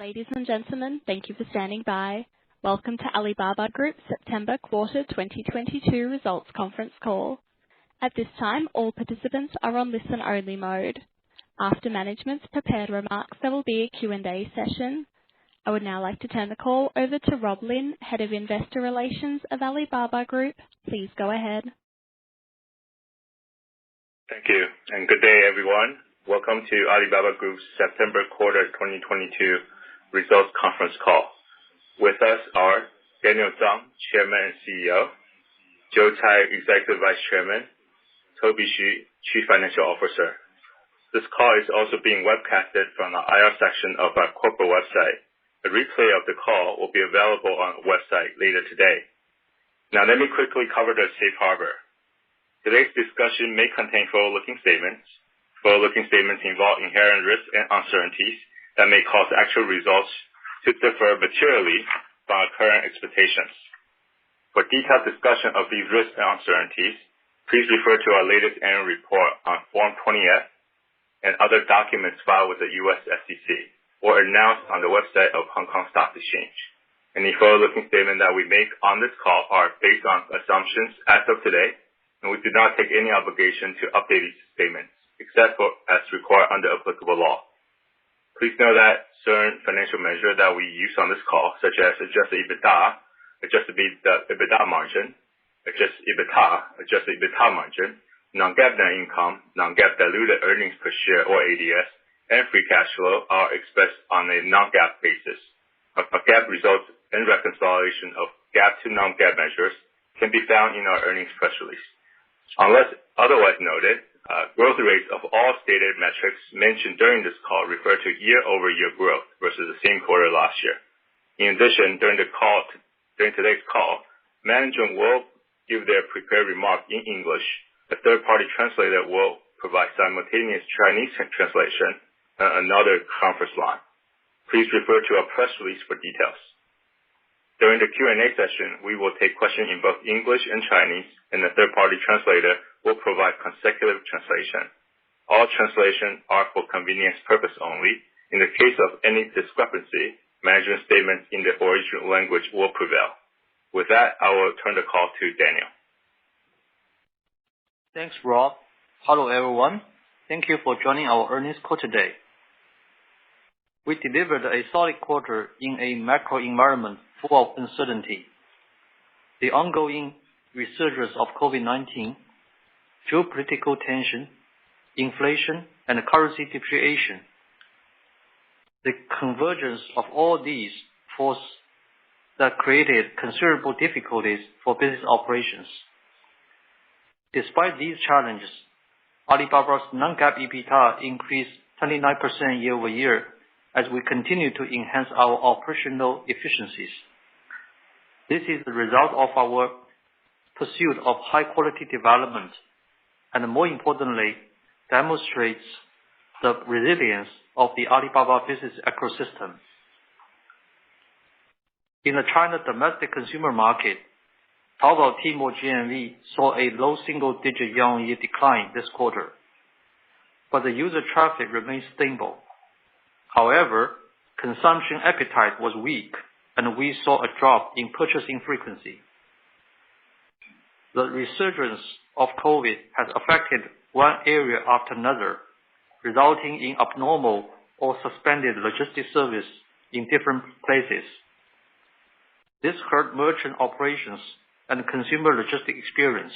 Ladies and gentlemen, thank you for standing by. Welcome to Alibaba Group September quarter 2022 results conference call. At this time, all participants are on listen-only mode. After management's prepared remarks, there will be a Q&A session. I would now like to turn the call over to Rob Lin, Head of Investor Relations of Alibaba Group. Please go ahead. Thank you, and good day, everyone. Welcome to Alibaba Group's September quarter 2022 results conference call. With us are Daniel Zhang, Chairman and CEO, Joe Tsai, Executive Vice Chairman, Toby Xu, Chief Financial Officer. This call is also being webcasted from the IR section of our corporate website. A replay of the call will be available on the website later today. Now let me quickly cover the safe harbor. Today's discussion may contain forward-looking statements. Forward-looking statements involve inherent risks and uncertainties that may cause actual results to differ materially from our current expectations. For detailed discussion of these risks and uncertainties, please refer to our latest annual report on Form 20-F and other documents filed with the U.S. SEC or announced on the website of Hong Kong Stock Exchange. Any forward-looking statement that we make on this call are based on assumptions as of today, and we do not take any obligation to update these statements, except for as required under applicable law. Please know that certain financial measures that we use on this call, such as adjusted EBITDA, adjusted EBITDA margin, adjusted EBITDA margin, non-GAAP net income, non-GAAP diluted earnings per share or ADS, and free cash flow are expressed on a non-GAAP basis. Our GAAP results and reconciliation of GAAP to non-GAAP measures can be found in our earnings press release. Unless otherwise noted, growth rates of all stated metrics mentioned during this call refer to year-over-year growth versus the same quarter last year. In addition, during today's call, management will give their prepared remarks in English. A third-party translator will provide simultaneous Chinese translation on another conference line. Please refer to our press release for details. During the Q&A session, we will take questions in both English and Chinese, and the third-party translator will provide consecutive translation. All translations are for convenience purpose only. In the case of any discrepancy, management statements in the original language will prevail. With that, I will turn the call to Daniel. Thanks, Rob. Hello, everyone. Thank you for joining our earnings call today. We delivered a solid quarter in a macro environment full of uncertainty. The ongoing resurgence of COVID-19, geopolitical tension, inflation, and currency depreciation. The convergence of all these forces that created considerable difficulties for business operations. Despite these challenges, Alibaba's non-GAAP EBITDA increased 29% year-over-year as we continue to enhance our operational efficiencies. This is the result of our pursuit of high-quality development, and more importantly, demonstrates the resilience of the Alibaba business ecosystem. In the China domestic consumer market, Taobao Tmall GMV saw a low single-digit year-on-year decline this quarter, but the user traffic remains stable. However, consumption appetite was weak, and we saw a drop in purchasing frequency. The resurgence of COVID has affected one area after another, resulting in abnormal or suspended logistics service in different places. This hurt merchant operations and consumer logistic experience.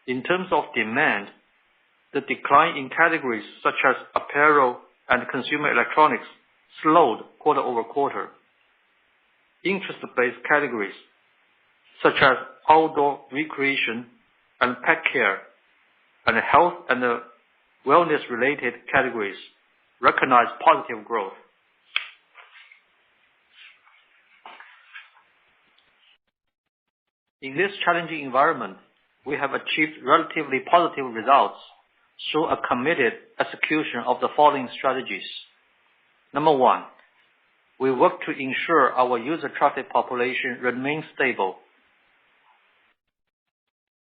In terms of demand, the decline in categories such as apparel and consumer electronics slowed quarter-over-quarter. Interest-based categories such as outdoor recreation and pet care and health and wellness-related categories recognize positive growth. In this challenging environment, we have achieved relatively positive results through a committed execution of the following strategies. Number one, we work to ensure our user traffic population remains stable.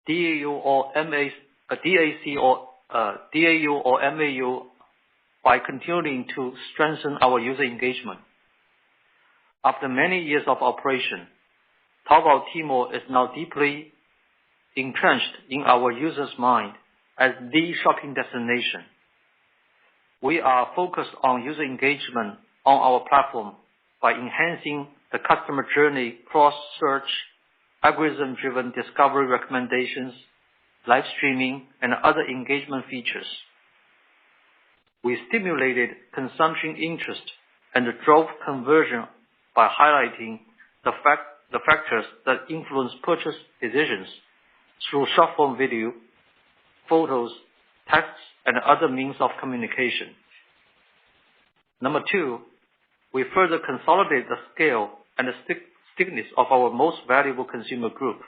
DAU or MAU by continuing to strengthen our user engagement. After many years of operation, Taobao Tmall is now deeply entrenched in our users' mind as the shopping destination. We are focused on user engagement on our platform by enhancing the customer journey cross-search, algorithm-driven discovery recommendations, live streaming, and other engagement features. We stimulated consumption interest and drove conversion by highlighting the factors that influence purchase decisions through short-form video, photos, texts, and other means of communication. Number 2, we further consolidate the scale and the stickiness of our most valuable consumer group.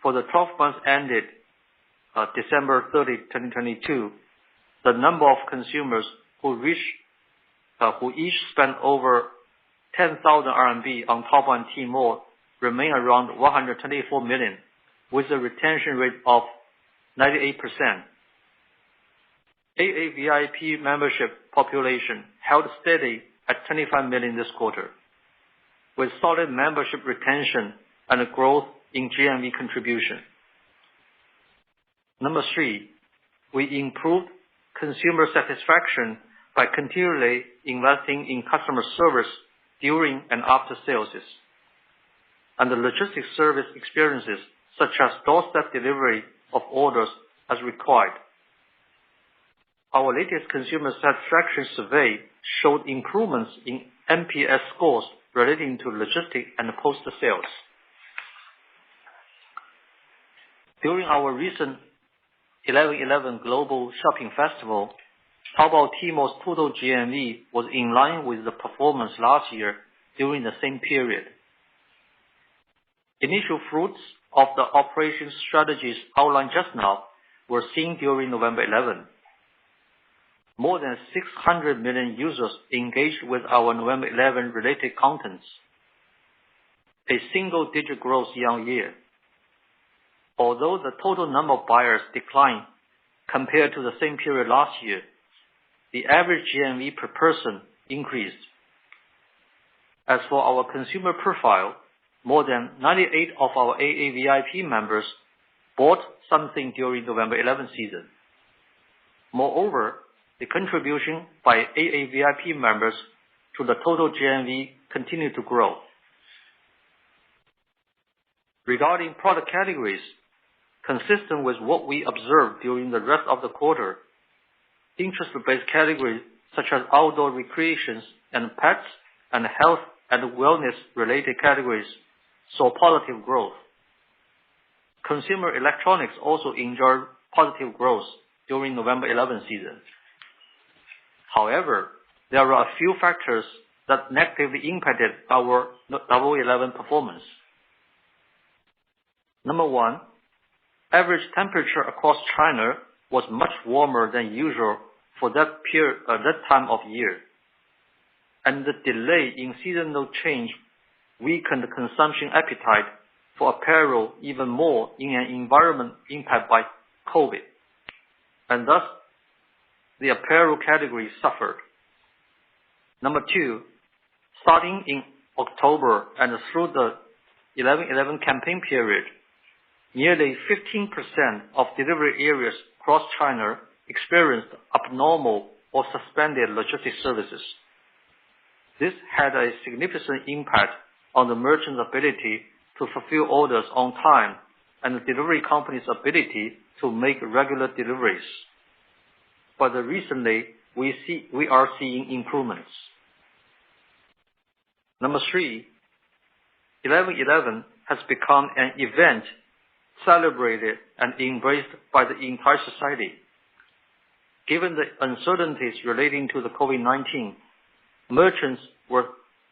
For the 12 months ended December 30, 2022, the number of consumers who each spent over 10,000 RMB on Taobao and Tmall remain around 124 million, with a retention rate of 98%. AAVIP membership population held steady at 25 million this quarter, with solid membership retention and a growth in GMV contribution. Number 3, we improved consumer satisfaction by continually investing in customer service during and after sales, and the logistics service experiences such as doorstep delivery of orders as required. Our latest consumer satisfaction survey showed improvements in NPS scores relating to logistics and post-sales. During our recent 11/11 Global Shopping Festival, Taobao Tmall's total GMV was in line with the performance last year during the same period. Initial fruits of the operation strategies outlined just now were seen during November 11. More than 600 million users engaged with our November 11 related contents, a single-digit growth year-on-year. Although the total number of buyers declined compared to the same period last year, the average GMV per person increased. As for our consumer profile, more than 98% of our AAVIP members bought something during November 11 season. Moreover, the contribution by AAVIP members to the total GMV continued to grow. Regarding product categories, consistent with what we observed during the rest of the quarter, interest-based categories such as outdoor recreations and pets and health and wellness-related categories saw positive growth. Consumer electronics also enjoyed positive growth during November 11 season. However, there are a few factors that negatively impacted our Double 11 performance. Number 1, average temperature across China was much warmer than usual for that time of year, and the delay in seasonal change weakened the consumption appetite for apparel even more in an environment impacted by COVID, and thus the apparel category suffered. Number 2, starting in October and through the 11/11 campaign period, nearly 15% of delivery areas across China experienced abnormal or suspended logistics services. This had a significant impact on the merchant's ability to fulfill orders on time and the delivery company's ability to make regular deliveries. But recently, we are seeing improvements. Number 3, 11/11 has become an event celebrated and embraced by the entire society. Given the uncertainties relating to the COVID-19, merchants were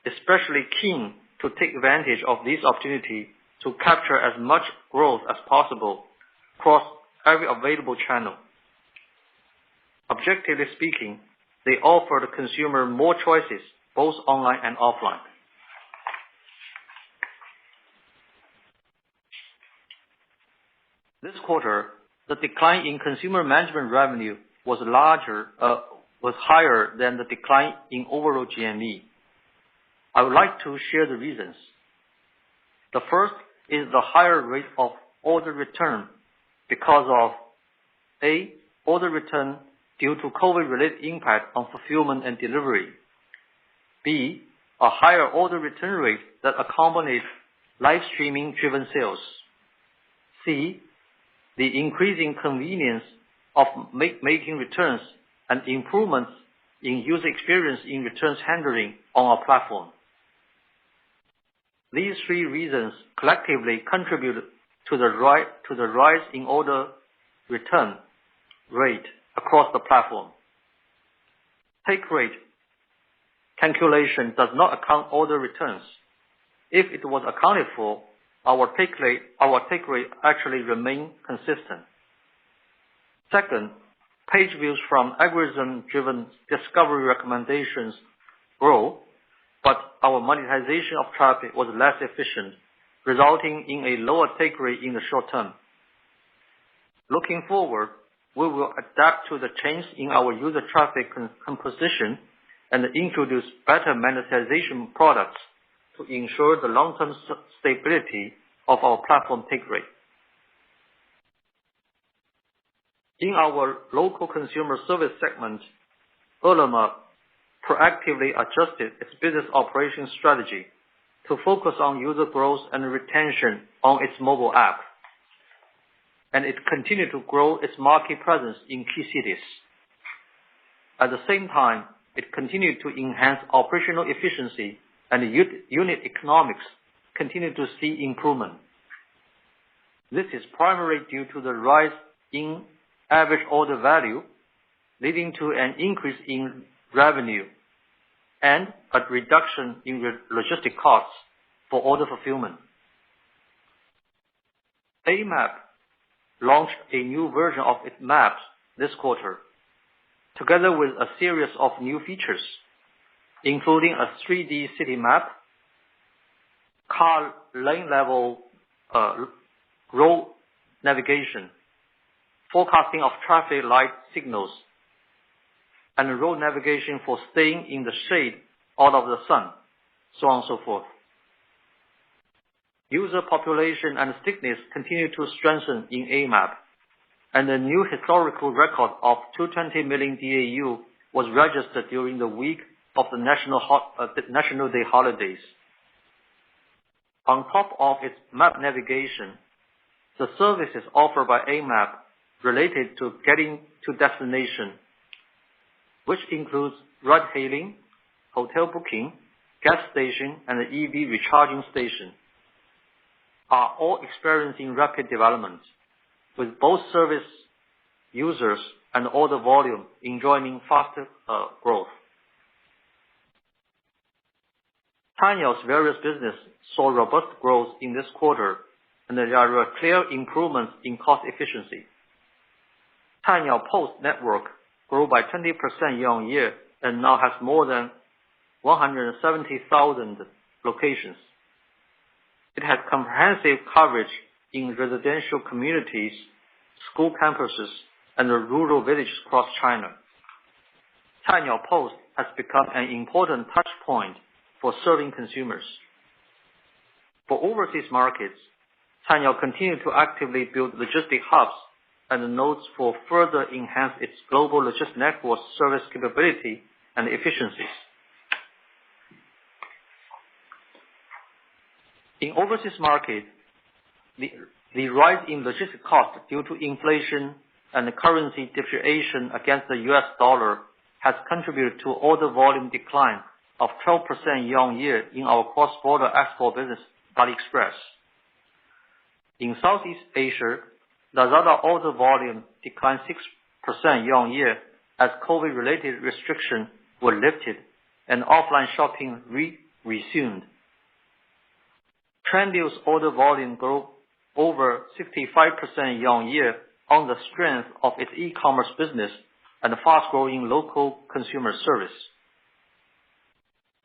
especially keen to take advantage of this opportunity to capture as much growth as possible across every available channel. Objectively speaking, they offer the consumer more choices, both online and offline. This quarter, the decline in consumer management revenue was was higher than the decline in overall GMV. I would like to share the reasons. The first is the higher rate of order return because of A, order return due to COVID-related impact on fulfillment and delivery. B, a higher order return rate that accompanies live streaming driven sales. C, the increasing convenience of making returns and improvements in user experience in returns handling on our platform. These three reasons collectively contribute to the rise in order return rate across the platform. Take rate calculation does not account order returns. If it was accounted for, our take rate actually remained consistent. Second, page views from algorithm-driven discovery recommendations grow, but our monetization of traffic was less efficient, resulting in a lower take rate in the short term. Looking forward, we will adapt to the change in our user traffic composition and introduce better monetization products to ensure the long-term stability of our platform take rate. In our local consumer service segment, Alibaba proactively adjusted its business operations strategy to focus on user growth and retention on its mobile app, and it continued to grow its market presence in key cities. At the same time, it continued to enhance operational efficiency and unit economics continue to see improvement. This is primarily due to the rise in average order value, leading to an increase in revenue and a reduction in logistic costs for order fulfillment. AMap launched a new version of its maps this quarter, together with a series of new features, including a 3D city map, car lane level road navigation, forecasting of traffic light signals, and road navigation for staying in the shade out of the sun, so on and so forth. User population and stickiness continue to strengthen in AMap, and a new historical record of 220 million DAU was registered during the week of the National Day holidays. On top of its map navigation, the services offered by AMap related to getting to destination, which includes ride hailing, hotel booking, gas station, and EV recharging station, are all experiencing rapid development, with both service users and order volume enjoying faster growth. Cainiao's various businesses saw robust growth in this quarter, and there are clear improvements in cost efficiency. Cainiao Post network grew by 20% year-on-year and now has more than 170,000 locations. It has comprehensive coverage in residential communities, school campuses, and rural villages across China. Cainiao Post has become an important touch point for serving consumers. For overseas markets, Cainiao continued to actively build logistic hubs and nodes for further enhance its global logistics network service capability and efficiencies. In overseas markets, the rise in logistic costs due to inflation and currency depreciation against the US dollar has contributed to order volume decline of 12% year-on-year in our cross-border export business, AliExpress. In Southeast Asia, Lazada order volume declined 6% year-on-year as COVID-related restrictions were lifted and offline shopping resumed. Trendyol's order volume grew over 65% year-on-year on the strength of its e-commerce business and fast-growing local consumer service.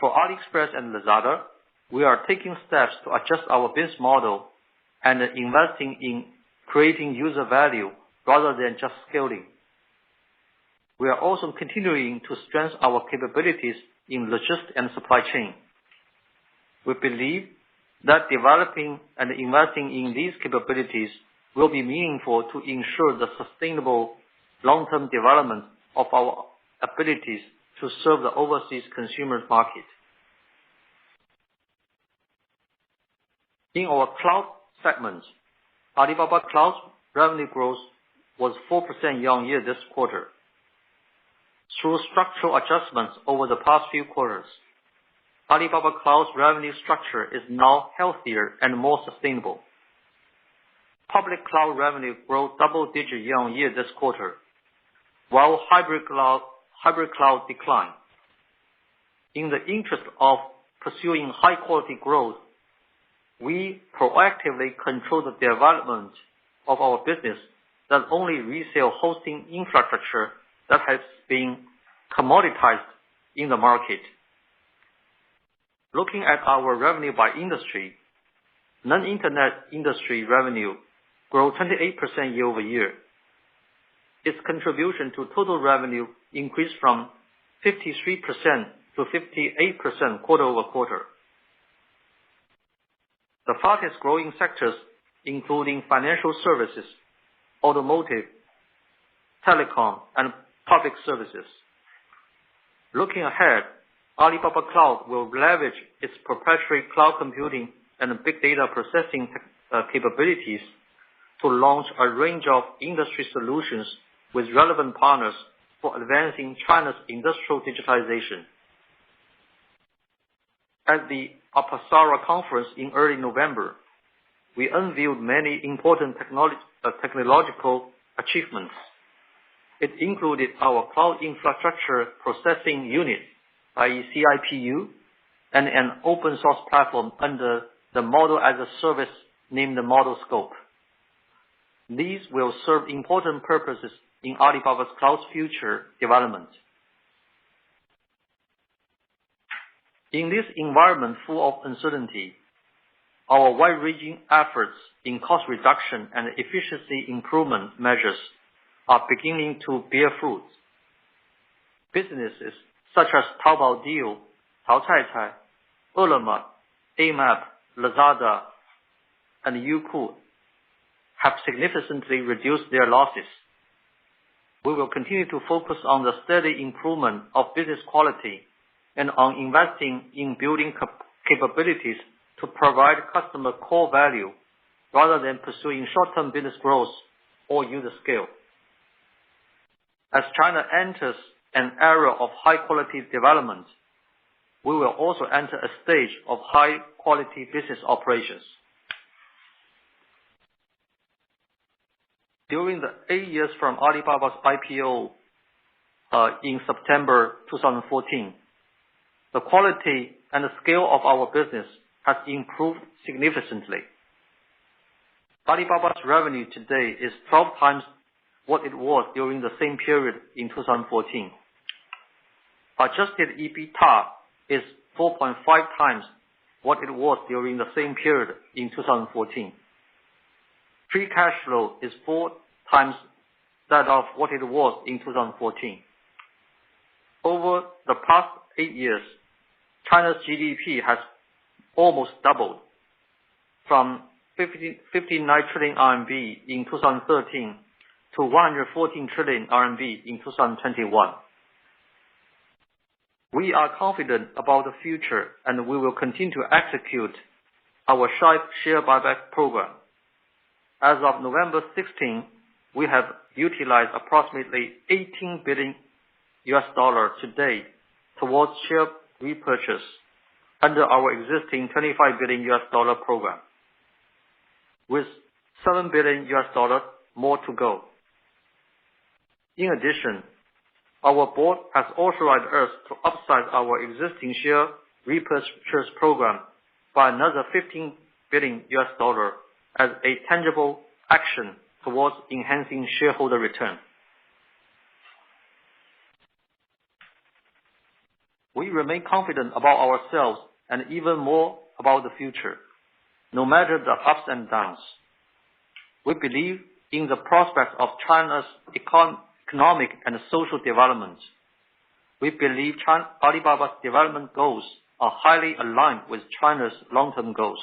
For AliExpress and Lazada, we are taking steps to adjust our business model and investing in creating user value rather than just scaling. We are also continuing to strengthen our capabilities in logistics and supply chain. We believe that developing and investing in these capabilities will be meaningful to ensure the sustainable long-term development of our abilities to serve the overseas consumer market. In our cloud segment, Alibaba Cloud's revenue growth was 4% year-on-year this quarter. Through structural adjustments over the past few quarters, Alibaba Cloud's revenue structure is now healthier and more sustainable. Public cloud revenue grew double-digit year-on-year this quarter, while hybrid cloud declined. In the interest of pursuing high-quality growth, we proactively control the development of our business that only resell hosting infrastructure that has been commoditized in the market. Looking at our revenue by industry, non-internet industry revenue grew 28% year-over-year. Its contribution to total revenue increased from 53% to 58% quarter-over-quarter. The fastest growing sectors including financial services, automotive, telecom, and public services. Looking ahead, Alibaba Cloud will leverage its proprietary cloud computing and big data processing capabilities to launch a range of industry solutions with relevant partners for advancing China's industrial digitization. At the Apsara conference in early November, we unveiled many important technological achievements. It included our cloud infrastructure processing unit, i.e. CIPU, and an open source platform under the model as a service named the Model Scope. These will serve important purposes in Alibaba's cloud's future development. In this environment full of uncertainty, our wide-ranging efforts in cost reduction and efficiency improvement measures are beginning to bear fruit. Businesses such as Taobao Deal, Taocaicai, Ele.me, Amap, Lazada, and Youku have significantly reduced their losses. We will continue to focus on the steady improvement of business quality and on investing in building capabilities to provide customer core value rather than pursuing short-term business growth or user scale. As China enters an era of high-quality development, we will also enter a stage of high-quality business operations. During the 8 years from Alibaba's IPO in September 2014, the quality and the scale of our business has improved significantly. Alibaba's revenue today is 12 times what it was during the same period in 2014. Adjusted EBITDA is 4.5 times what it was during the same period in 2014. Free cash flow is 4 times that of what it was in 2014. Over the past 8 years, China's GDP has almost doubled from 59 trillion RMB in 2013 to 114 trillion RMB in 2021. We are confident about the future and we will continue to execute our share buyback program. As of November 16, we have utilized approximately $18 billion to date towards share repurchase under our existing $25 billion program, with $7 billion more to go. In addition, our board has authorized us to upsize our existing share repurchase program by another $15 billion as a tangible action towards enhancing shareholder return. We remain confident about ourselves and even more about the future, no matter the ups and downs. We believe in the prospects of China's economic and social development. We believe Alibaba's development goals are highly aligned with China's long-term goals.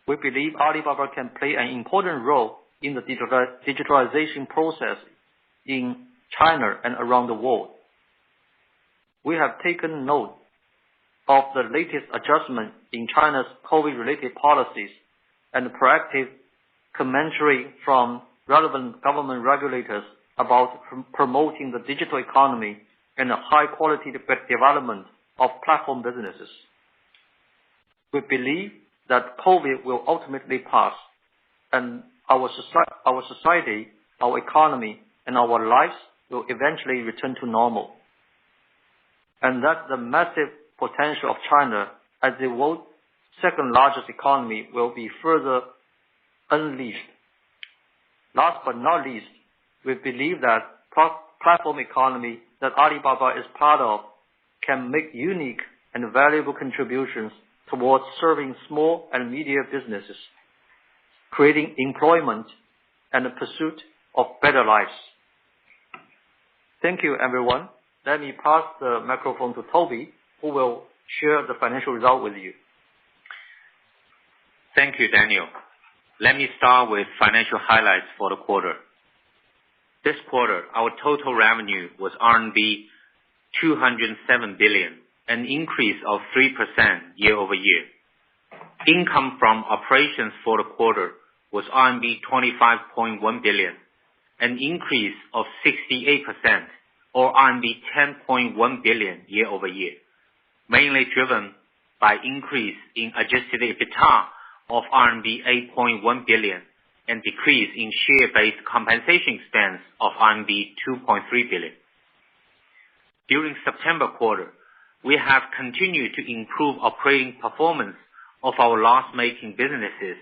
We believe Alibaba can play an important role in the digitalization process in China and around the world. We have taken note of the latest adjustment in China's COVID-related policies and proactive commentary from relevant government regulators about promoting the digital economy and the high-quality development of platform businesses. We believe that COVID will ultimately pass, and our society, our economy, and our lives will eventually return to normal. And that the massive potential of China as the world's second largest economy will be further unleashed. Last but not least, we believe that platform economy that Alibaba is part of can make unique and valuable contributions towards serving small and medium businesses, creating employment and the pursuit of better lives. Thank you, everyone. Let me pass the microphone to Toby, who will share the financial result with you. Thank you, Daniel. Let me start with financial highlights for the quarter. This quarter, our total revenue was RMB 207 billion, an increase of 3% year-over-year. Income from operations for the quarter was RMB 25.1 billion, an increase of 68%, or RMB 10.1 billion year-over-year, mainly driven by increase in adjusted EBITDA of RMB 8.1 billion and decrease in share-based compensation expense of RMB 2.3 billion. During September quarter, we have continued to improve operating performance of our loss-making businesses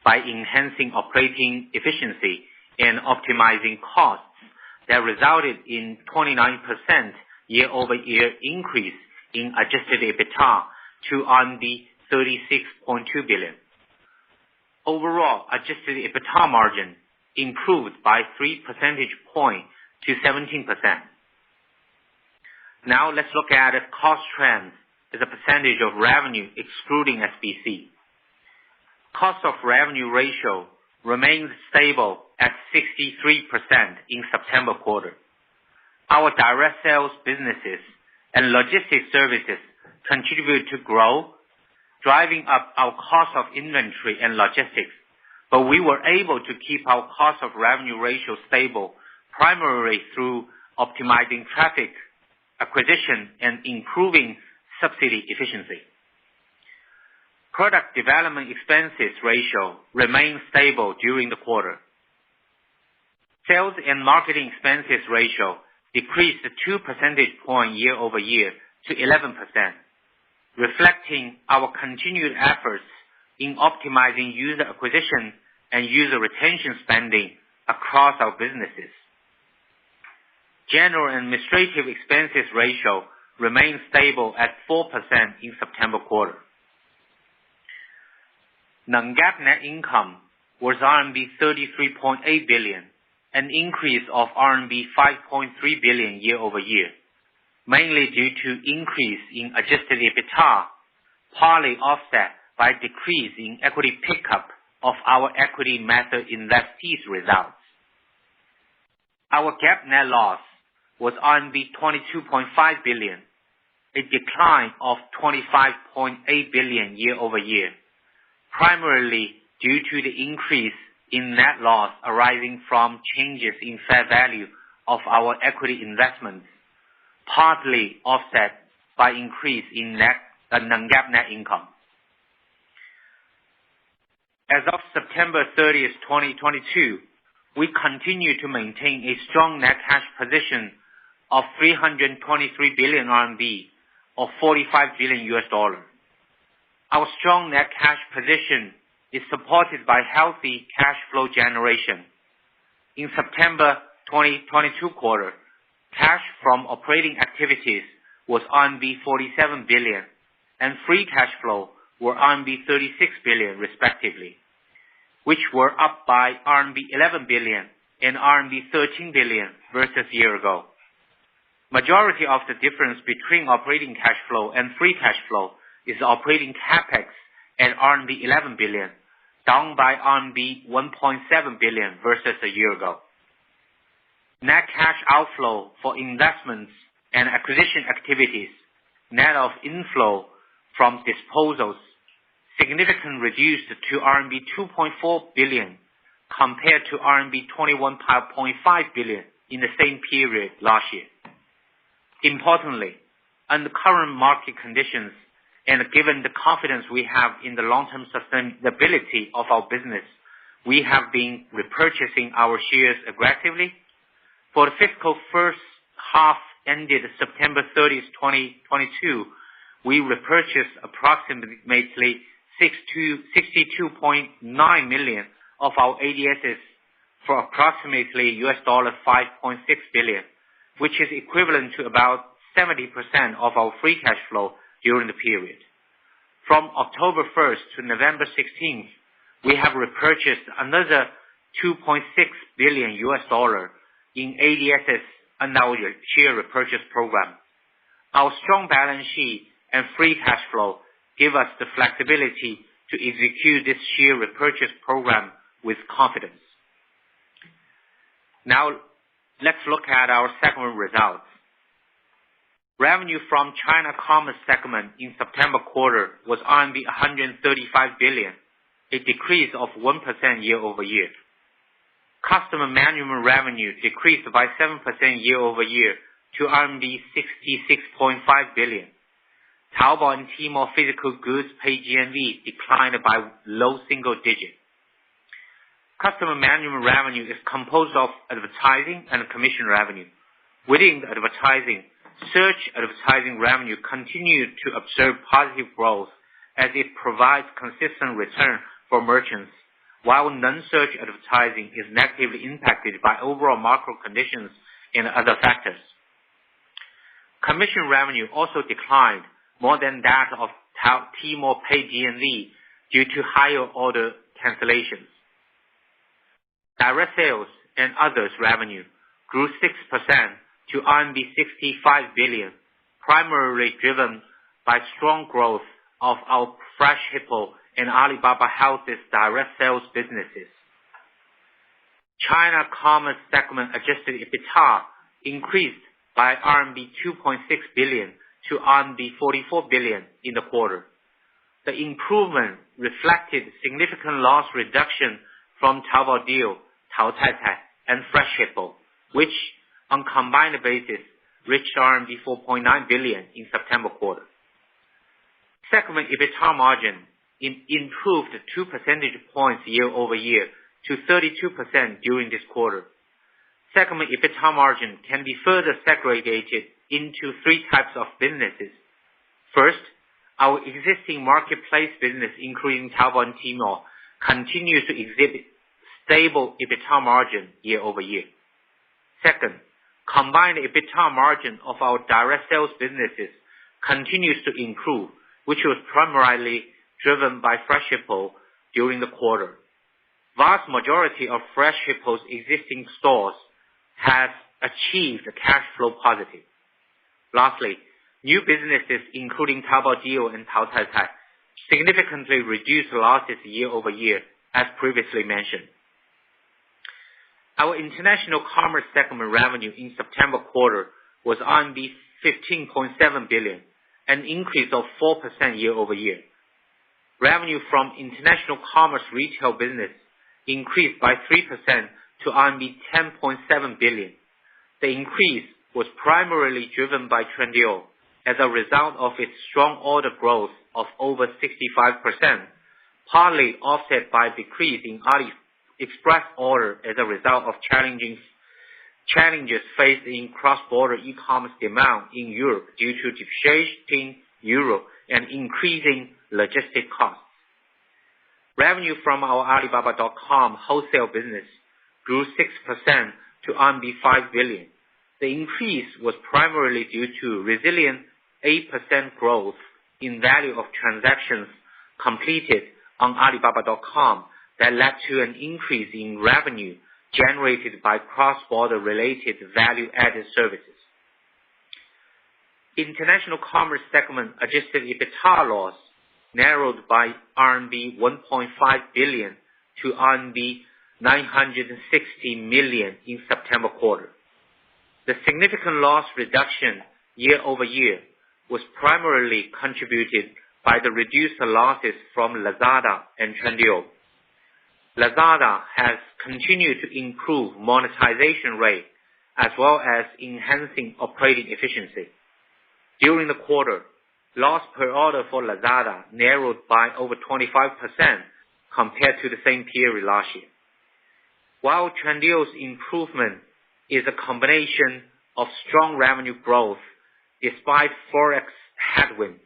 by enhancing operating efficiency and optimizing costs that resulted in 29% year-over-year increase in adjusted EBITDA to RMB 36.2 billion. Overall, adjusted EBITDA margin improved by 3 percentage points to 17%. Now let's look at cost trends as a percentage of revenue excluding SBC. Cost of revenue ratio remains stable at 63% in September quarter. Our direct sales businesses and logistics services contribute to grow, driving up our cost of inventory and logistics, but we were able to keep our cost of revenue ratio stable primarily through optimizing traffic acquisition and improving subsidy efficiency. Product development expenses ratio remained stable during the quarter. Sales and marketing expenses ratio decreased 2 percentage points year-over-year to 11%, reflecting our continued efforts in optimizing user acquisition and user retention spending across our businesses. General and administrative expenses ratio remained stable at 4% in September quarter. Non-GAAP net income was RMB 33.8 billion, an increase of RMB 5.3 billion year-over-year, mainly due to increase in adjusted EBITDA, partly offset by decrease in equity pickup of our equity method investees results. Our GAAP net loss was RMB 22.5 billion, a decline of 25.8 billion year-over-year, primarily due to the increase in net loss arising from changes in fair value of our equity investments, partly offset by increase in non-GAAP net income. As of September 30th, 2022, we continue to maintain a strong net cash position of 323 billion RMB, or $45 billion. Our strong net cash position is supported by healthy cash flow generation. In September 2022 quarter, cash from operating activities was RMB 47 billion, and free cash flow were RMB 36 billion respectively, which were up by RMB 11 billion and RMB 13 billion versus a year ago. Majority of the difference between operating cash flow and free cash flow is operating capex at RMB 11 billion, down by RMB 1.7 billion versus a year ago. Net cash outflow for investments and acquisition activities, net of inflow from disposals, significantly reduced to RMB 2.4 billion compared to RMB 21.5 billion in the same period last year. Importantly, under current market conditions and given the confidence we have in the long-term sustainability of our business, we have been repurchasing our shares aggressively. For the fiscal first half ended September 30th, 2022, we repurchased approximately 62.9 million of our ADSs for approximately $5.6 billion, which is equivalent to about 70% of our free cash flow during the period. From October 1st to November 16th, we have repurchased another $2.6 billion in ADSs under our share repurchase program. Our strong balance sheet and free cash flow give us the flexibility to execute this share repurchase program with confidence. Now, let's look at our segment results. Revenue from China Commerce segment in September quarter was RMB 135 billion, a decrease of 1% year-over-year. Customer management revenue decreased by 7% year-over-year to RMB 66.5 billion. Taobao and Tmall physical goods pay GMV declined by low single digit. Customer management revenue is composed of advertising and commission revenue. Within the advertising, search advertising revenue continued to observe positive growth as it provides consistent return for merchants, while non-search advertising is negatively impacted by overall macro conditions and other factors. Commission revenue also declined more than that of Tmall Pay GMV due to higher order cancellations. Direct sales and others revenue grew 6% to RMB 65 billion, primarily driven by strong growth of our Fresh Hippo and Alibaba Health's direct sales businesses. China Commerce segment adjusted EBITDA increased by RMB 2.6 billion to RMB 44 billion in the quarter. The improvement reflected significant loss reduction from Taobao Deal, Taocaicai, and Fresh Hippo, which on combined basis reached RMB 4.9 billion in September quarter. Segment EBITDA margin improved 2 percentage points year-over-year to 32% during this quarter. Segment EBITDA margin can be further segregated into three types of businesses. First, our existing marketplace business, including Taobao and Tmall, continues to exhibit stable EBITDA margin year-over-year. Second, combined EBITDA margin of our direct sales businesses continues to improve, which was primarily driven by Fresh Hippo during the quarter. Vast majority of Fresh Hippo's existing stores have achieved cash flow positive. Lastly, new businesses, including Taobao Deal and Taocaicai, significantly reduced losses year-over-year, as previously mentioned. Our international commerce segment revenue in September quarter was RMB 15.7 billion, an increase of 4% year-over-year. Revenue from international commerce retail business increased by 3% to RMB 10.7 billion. The increase was primarily driven by Trendyol as a result of its strong order growth of over 65%, partly offset by a decrease in AliExpress order as a result of challenges faced in cross-border e-commerce demand in Europe due to depreciating euro and increasing logistic costs. Revenue from our Alibaba.com wholesale business grew 6% to RMB 5 billion. The increase was primarily due to resilient 8% growth in value of transactions completed on Alibaba.com that led to an increase in revenue generated by cross-border related value-added services. International commerce segment adjusted EBITDA loss narrowed by RMB 1.5 billion to RMB 960 million in September quarter. The significant loss reduction year-over-year was primarily contributed by the reduced losses from Lazada and Trendyol. Lazada has continued to improve monetization rate as well as enhancing operating efficiency. During the quarter, loss per order for Lazada narrowed by over 25% compared to the same period last year. While Trendyol's improvement is a combination of strong revenue growth despite forex headwind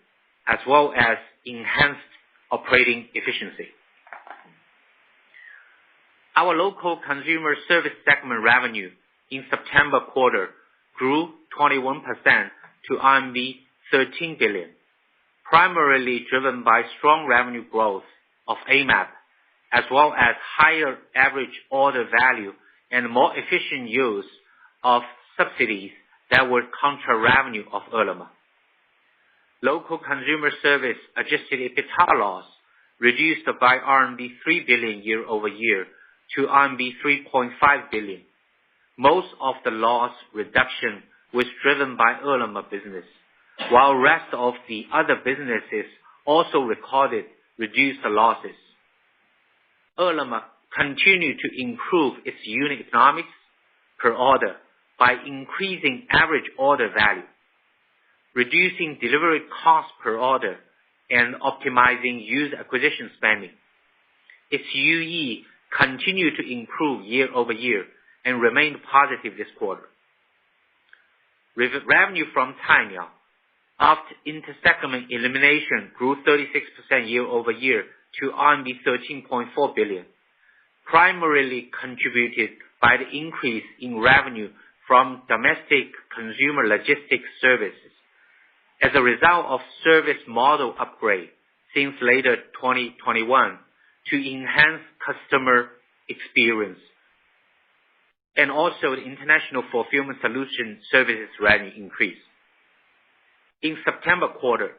as well as enhanced operating efficiency. Our local consumer service segment revenue in September quarter grew 21% to RMB 13 billion, primarily driven by strong revenue growth of AMAP, as well as higher average order value and more efficient use of subsidies that were contra revenue of Ele.me. Local consumer service adjusted EBITDA loss reduced by RMB 3 billion year-over-year to RMB 3.5 billion. Most of the loss reduction was driven by Ele.me business, while rest of the other businesses also recorded reduced losses. Ele.me continued to improve its unit economics per order by increasing average order value, reducing delivery cost per order, and optimizing user acquisition spending. Its UE continued to improve year-over-year and remained positive this quarter. Revenue from Cainiao, after inter-segment elimination, grew 36% year-over-year to RMB 13.4 billion, primarily contributed by the increase in revenue from domestic consumer logistics services as a result of service model upgrade since later 2021 to enhance customer experience, and also the international fulfillment solution services revenue increase. In September quarter,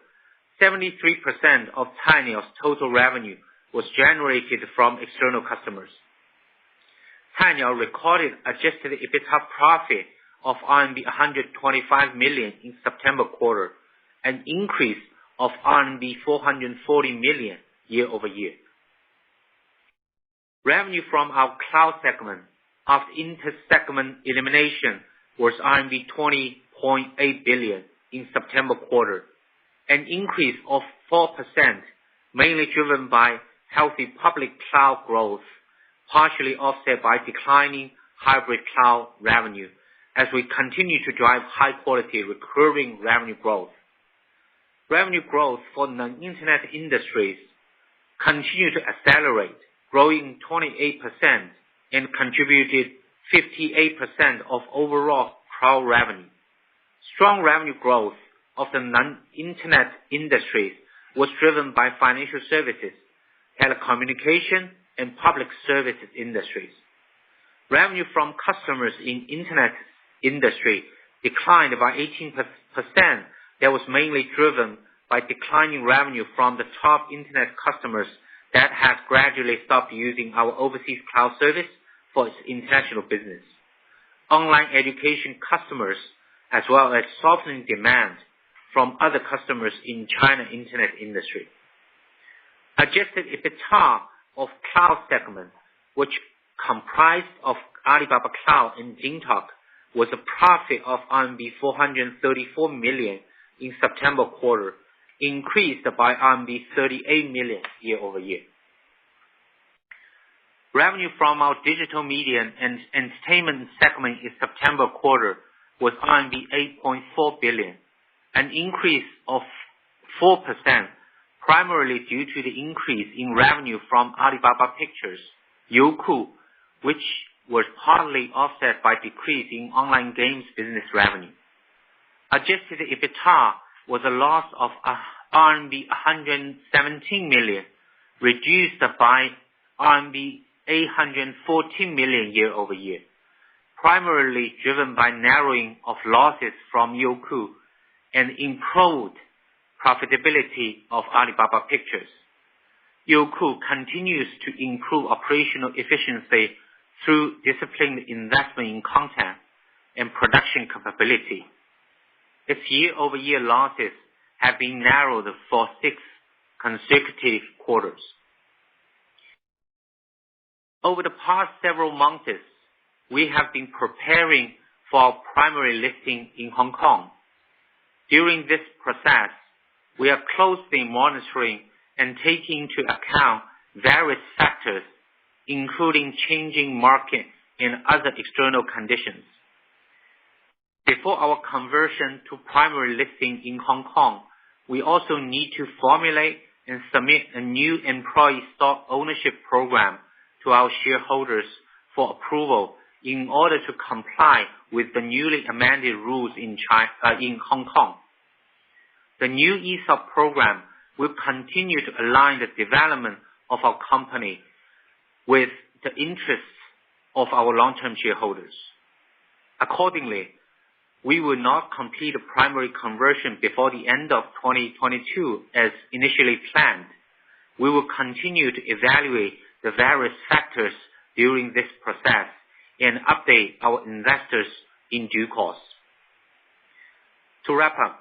73% of Cainiao's total revenue was generated from external customers. Cainiao recorded adjusted EBITDA profit of RMB 125 million in September quarter, an increase of RMB 440 million year-over-year. Revenue from our cloud segment after inter-segment elimination was RMB 20.8 billion in September quarter, an increase of 4%, mainly driven by healthy public cloud growth, partially offset by declining hybrid cloud revenue as we continue to drive high-quality recurring revenue growth. Revenue growth for non-internet industries continued to accelerate, growing 28% and contributed 58% of overall cloud revenue. Strong revenue growth of the non-internet industries was driven by financial services, telecommunication, and public services industries. Revenue from customers in internet industry declined by 18%. That was mainly driven by declining revenue from the top internet customers that have gradually stopped using our overseas cloud service for its international business, online education customers, as well as softening demand from other customers in China internet industry. Adjusted EBITDA of cloud segment, which comprised of Alibaba Cloud and Jingtalk, was a profit of RMB 434 million in September quarter, increased by RMB 38 million year-over-year. Revenue from our digital media and entertainment segment in September quarter was RMB 8.4 billion, an increase of 4%, primarily due to the increase in revenue from Alibaba Pictures, Youku, which was partly offset by decrease in online games business revenue. Adjusted EBITDA was a loss of RMB 117 million, reduced by RMB 814 million year-over-year, primarily driven by narrowing of losses from Youku and improved profitability of Alibaba Pictures. Youku continues to improve operational efficiency through disciplined investment in content and production capability. Its year-over-year losses have been narrowed for 6 consecutive quarters. Over the past several months, we have been preparing for our primary listing in Hong Kong. During this process, we are closely monitoring and taking into account various factors, including changing market and other external conditions. Before our conversion to primary listing in Hong Kong, we also need to formulate and submit a new employee stock ownership program to our shareholders for approval in order to comply with the newly amended rules in Hong Kong. The new ESOP program will continue to align the development of our company with the interests of our long-term shareholders. Accordingly, we will not complete the primary conversion before the end of 2022 as initially planned. We will continue to evaluate the various factors during this process and update our investors in due course. To wrap up,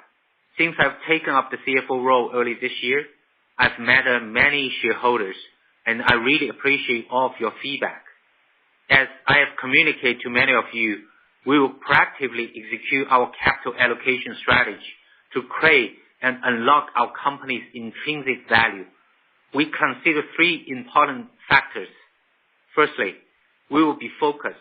since I've taken up the CFO role early this year, I've met many shareholders, and I really appreciate all of your feedback. As I have communicated to many of you, we will proactively execute our capital allocation strategy to create and unlock our company's intrinsic value. We consider 3 important factors. Firstly, we will be focused.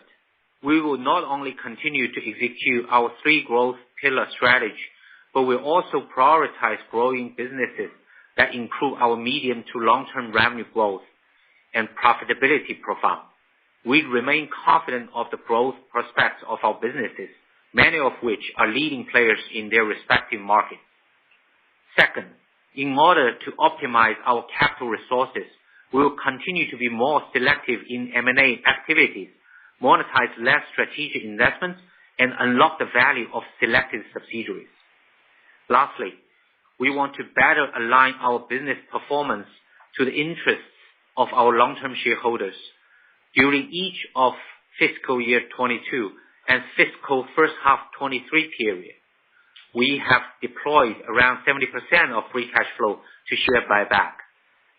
We will not only continue to execute our 3 growth pillar strategy, but we'll also prioritize growing businesses that improve our medium to long-term revenue growth and profitability profile. We remain confident of the growth prospects of our businesses, many of which are leading players in their respective markets. Second, in order to optimize our capital resources, we will continue to be more selective in M&A activities, monetize less strategic investments, and unlock the value of selected subsidiaries. Lastly, we want to better align our business performance to the interests of our long-term shareholders. During each of fiscal year 22 and fiscal first half 23 period, we have deployed around 70% of free cash flow to share buyback.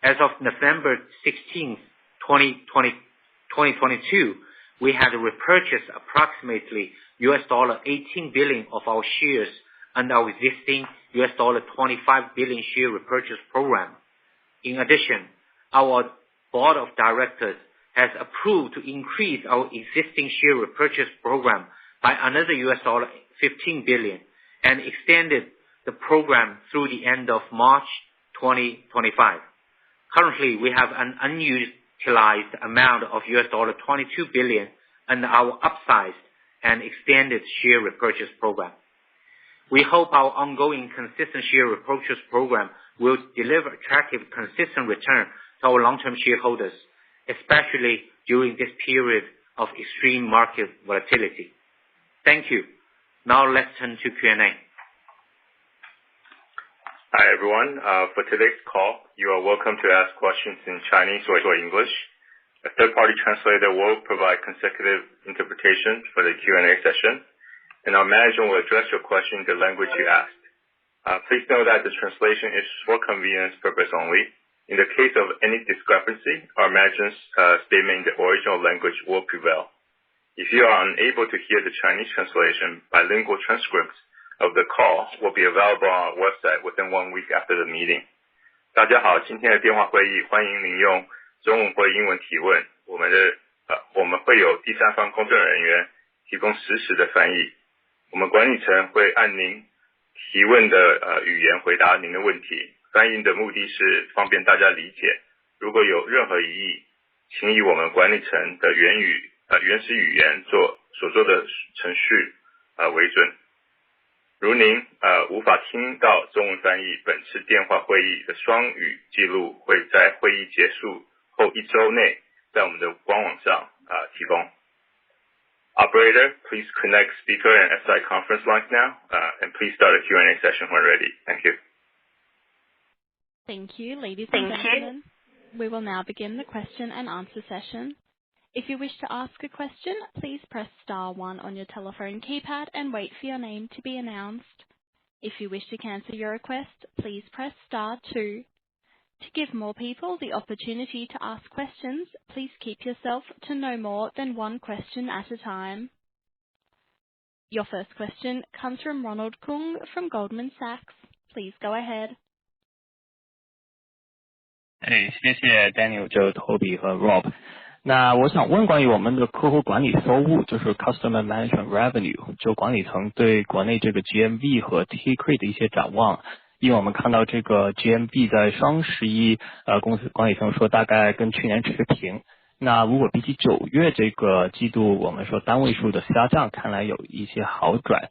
As of November 16, 2022, we had repurchased approximately $18 billion of our shares under our existing $25 billion share repurchase program. In addition, our board of directors has approved to increase our existing share repurchase program by another $15 billion and extended the program through the end of March 2025. Currently, we have an unutilized amount of $22 billion under our upsized and extended share repurchase program. We hope our ongoing consistent share repurchase program will deliver attractive, consistent return to our long-term shareholders, especially during this period of extreme market volatility. Thank you. Now let's turn to Q&A. Hi everyone. For today's call, you are welcome to ask questions in Chinese or English. A third-party translator will provide consecutive interpretation for the Q&A session, and our manager will address your question in the language you asked. Please know that the translation is for convenience purpose only. In the case of any discrepancy, our manager's statement in the original language will prevail. If you are unable to hear the Chinese translation, bilingual transcripts of the call will be available on our website within 1 week after the meeting. 大家好，今天的电话会议欢迎您用中文或英文提问。我们会有第三方公证人员提供实时的翻译。我们管理层会按您提问的语言回答您的问题。翻译的目的是方便大家理解。如果有任何疑义，请以我们管理层的原始语言所做的程序为准。如您无法听到中文翻译，本次电话会议的双语记录会在会议结束后1周内在我们的官网上提供。Operator, please connect speaker and SI conference lines now, and please start a Q&A session when ready. Thank you. Thank you, ladies and gentlemen. We will now begin the question and answer session. If you wish to ask a question, please press star 1 on your telephone keypad and wait for your name to be announced. If you wish to cancel your request, please press star 2. To give more people the opportunity to ask questions, please keep yourself to no more than one question at a time. Your first question comes from Ronald Kung from Goldman Sachs. Please go ahead. 谢谢 Daniel、Toby 和 Rob。那我想问关于我们的客户管理收入，就是 Customer Management Revenue， 就管理层对国内这个 GMV 和 Take Rate 的一些展望。因为我们看到这个 GMV 在双11公司管理层说大概跟去年持平。那如果比起9月这个季度，我们说单位数的下降，看来有一些好转。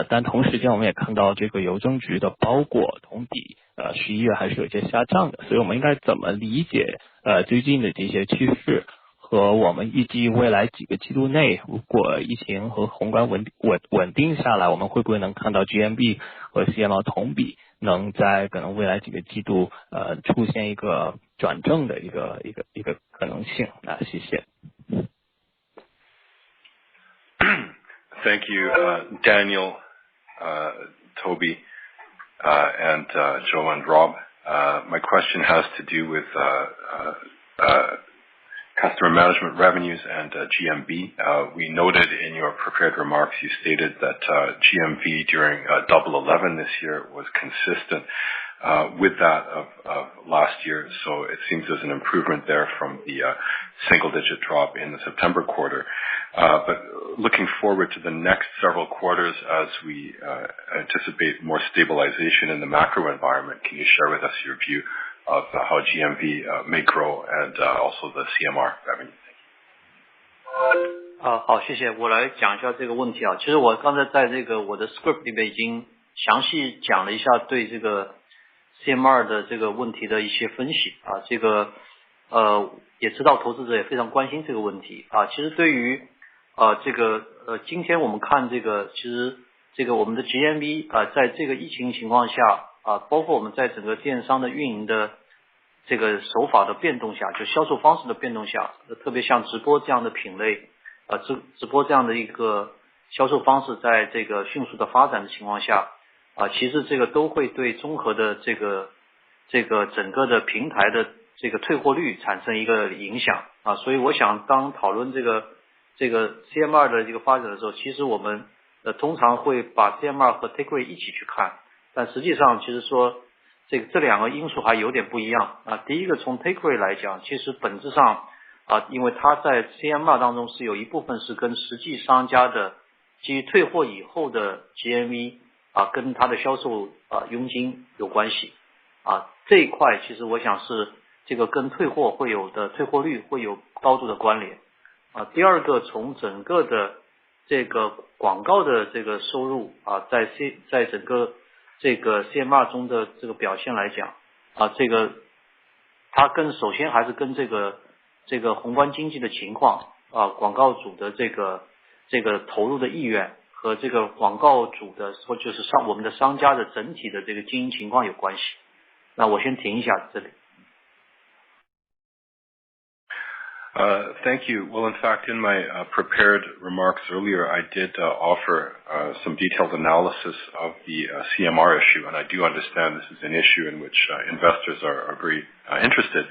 但同时间我们也看到这个邮政局的包裹同比11月还是有一些下降的，所以我们应该怎么理解最近的这些趋势，和我们预计未来几个季度内，如果疫情和宏观稳定下来，我们会不会能看到 GMV 和 CMR 同比能在可能未来几个季度出现一个转正的一个可能性？谢谢。Thank you, Daniel, Toby, and Joe and Rob. My question has to do with customer management revenues and GMV. We noted in your prepared remarks, you stated that GMV during Double 11 this year was consistent with that of last year. So it seems there's an improvement there from the single-digit drop in the September quarter. But looking forward to the next several quarters as we anticipate more stabilization in the macro environment, can you share with us your view of how GMV may grow and also the CMR revenue? 好，谢谢。我来讲一下这个问题啊。其实我刚才在这个我的 script 里面已经详细讲了一下对这个 CMR 的这个问题的一些分析啊。这个也知道投资者也非常关心这个问题啊。其实对于这个今天我们看这个，其实这个我们的 GMV 在这个疫情情况下包括我们在整个电商的运营的这个手法的变动下，就销售方式的变动下，特别像直播这样的品类直播这样的一个销售方式在这个迅速的发展的情况下其实这个都会对综合的这个整个的平台的这个退货率产生一个影响所以我想当讨论这个 CMR 的这个发展的时候，其实我们通常会把 CMR 和 Take Rate 一起去看，但实际上其实说这两个因素还有点不一样第一个从 Take Rate 来讲，其实本质上因为它在 CMR 当中是有一部分是跟实际商家的基于退货以后的 GMV跟它的销售佣金有关系这一块其实我想是这个跟退货会有的退货率会有高度的关联第二个从整个的这个广告的这个收入在整个这个 CMR 中的这个表现来讲这个它首先还是跟这个宏观经济的情况广告主的这个投入的意愿和这个广告主的或就是我们的商家的整体的这个经营情况有关系。那我先停一下这里。Thank you. Well, in fact, in my prepared remarks earlier, I did offer some detailed analysis of the CMR issue, and I do understand this is an issue in which investors are very interested.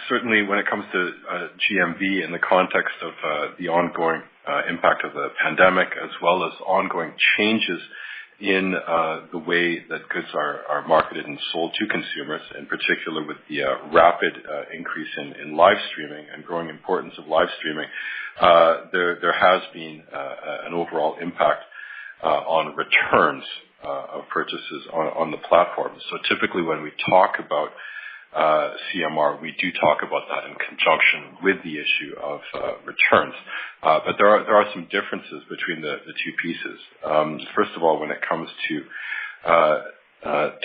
Certainly, when it comes to GMV in the context of the ongoing impact of the pandemic, as well as ongoing changes in the way that goods are marketed and sold to consumers, in particular with the rapid increase in live streaming and growing importance of live streaming, there has been an overall impact on returns of purchases on the platform. So typically when we talk about CMR, we do talk about that in conjunction with the issue of returns. But there are some differences between the two pieces. First of all, when it comes to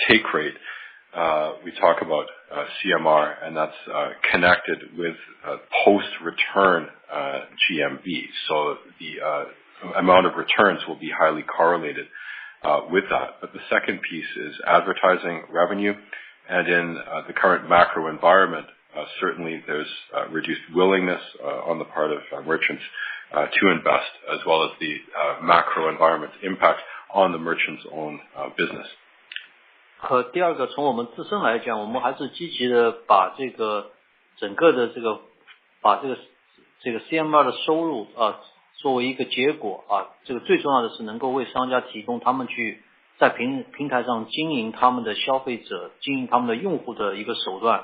take rate, we talk about CMR, and that's connected with post-return GMV. So the amount of returns will be highly correlated with that. But the second piece is advertising revenue, and in the current macro environment, certainly there's reduced willingness on the part of merchants to invest, as well as the macro environment's impact on the merchant's own business. 第二个，从我们自身来讲，我们还是积极的把这个整个的把这个 CMR 的收入作为一个结果这个最重要的是能够为商家提供他们去在平台上经营他们的消费者、经营他们的用户的一个手段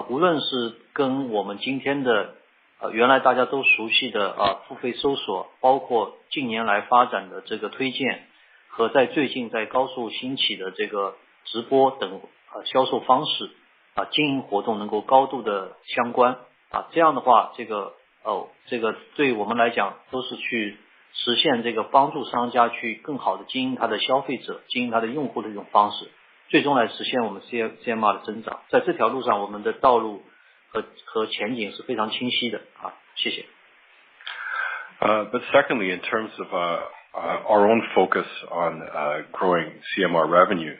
无论是跟我们今天的原来大家都熟悉的付费搜索，包括近年来发展的这个推荐，和在最近在高速兴起的这个直播等销售方式经营活动能够高度的相关这样的话这个对我们来讲都是去实现这个帮助商家去更好的经营他的消费者、经营他的用户的这种方式，最终来实现我们 CMR 的增长。在这条路上，我们的道路和前景是非常清晰的谢谢。But secondly, in terms of our own focus on growing CMR revenue,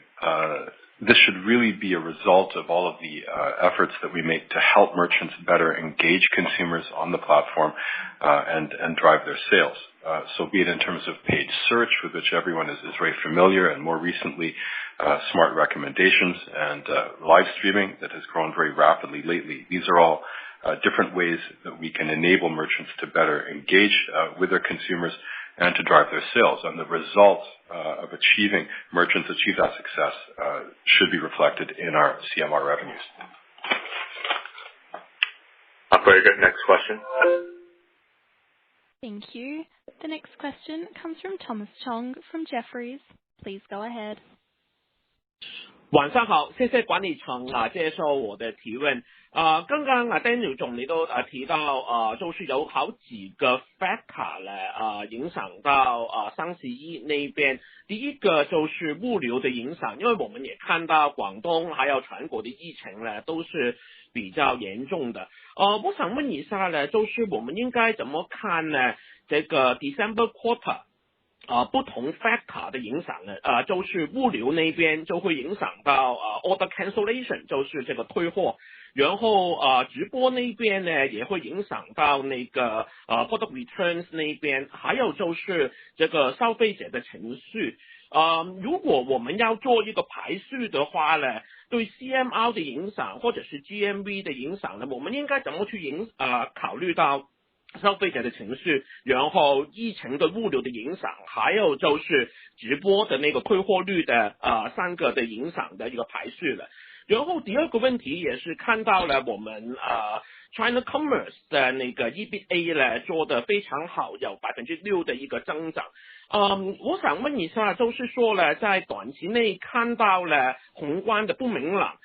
this should really be a result of all of the efforts that we make to help merchants better engage consumers on the platform and drive their sales. So be it in terms of paid search, with which everyone is very familiar, and more recently smart recommendations and live streaming that has grown very rapidly lately. These are all different ways that we can enable merchants to better engage with their consumers and to drive their sales. And the results of merchants achieve that success should be reflected in our CMR revenues. Operator, next question. Thank you. The next question comes from Thomas Chong from Jefferies. Please go ahead. 晚上好，谢谢管理层接受我的提问。刚刚Daniel 总你都提到就是有好几个 factor 呢影响到双十一那边。第一个就是物流的影响，因为我们也看到广东还有全国的疫情呢都是比较严重的。我想问一下呢，就是我们应该怎么看呢？这个 December quarter不同 factor 的影响呢就是物流那边就会影响到order cancellation， 就是这个退货，然后直播那边呢也会影响到那个product returns 那边，还有就是这个消费者的情绪。如果我们要做一个排序的话呢，对 CMR 的影响或者是 GMV 的影响呢，我们应该怎么去考虑到消费者的情绪，然后疫情的物流的影响，还有就是直播的那个退货率的三个的影响的一个排序了。然后第二个问题也是看到了我们China Commerce 的那个 EBITDA 呢做得非常好，有 6% 的一个增长。我想问一下，就是说呢，在短期内看到了宏观的不明朗，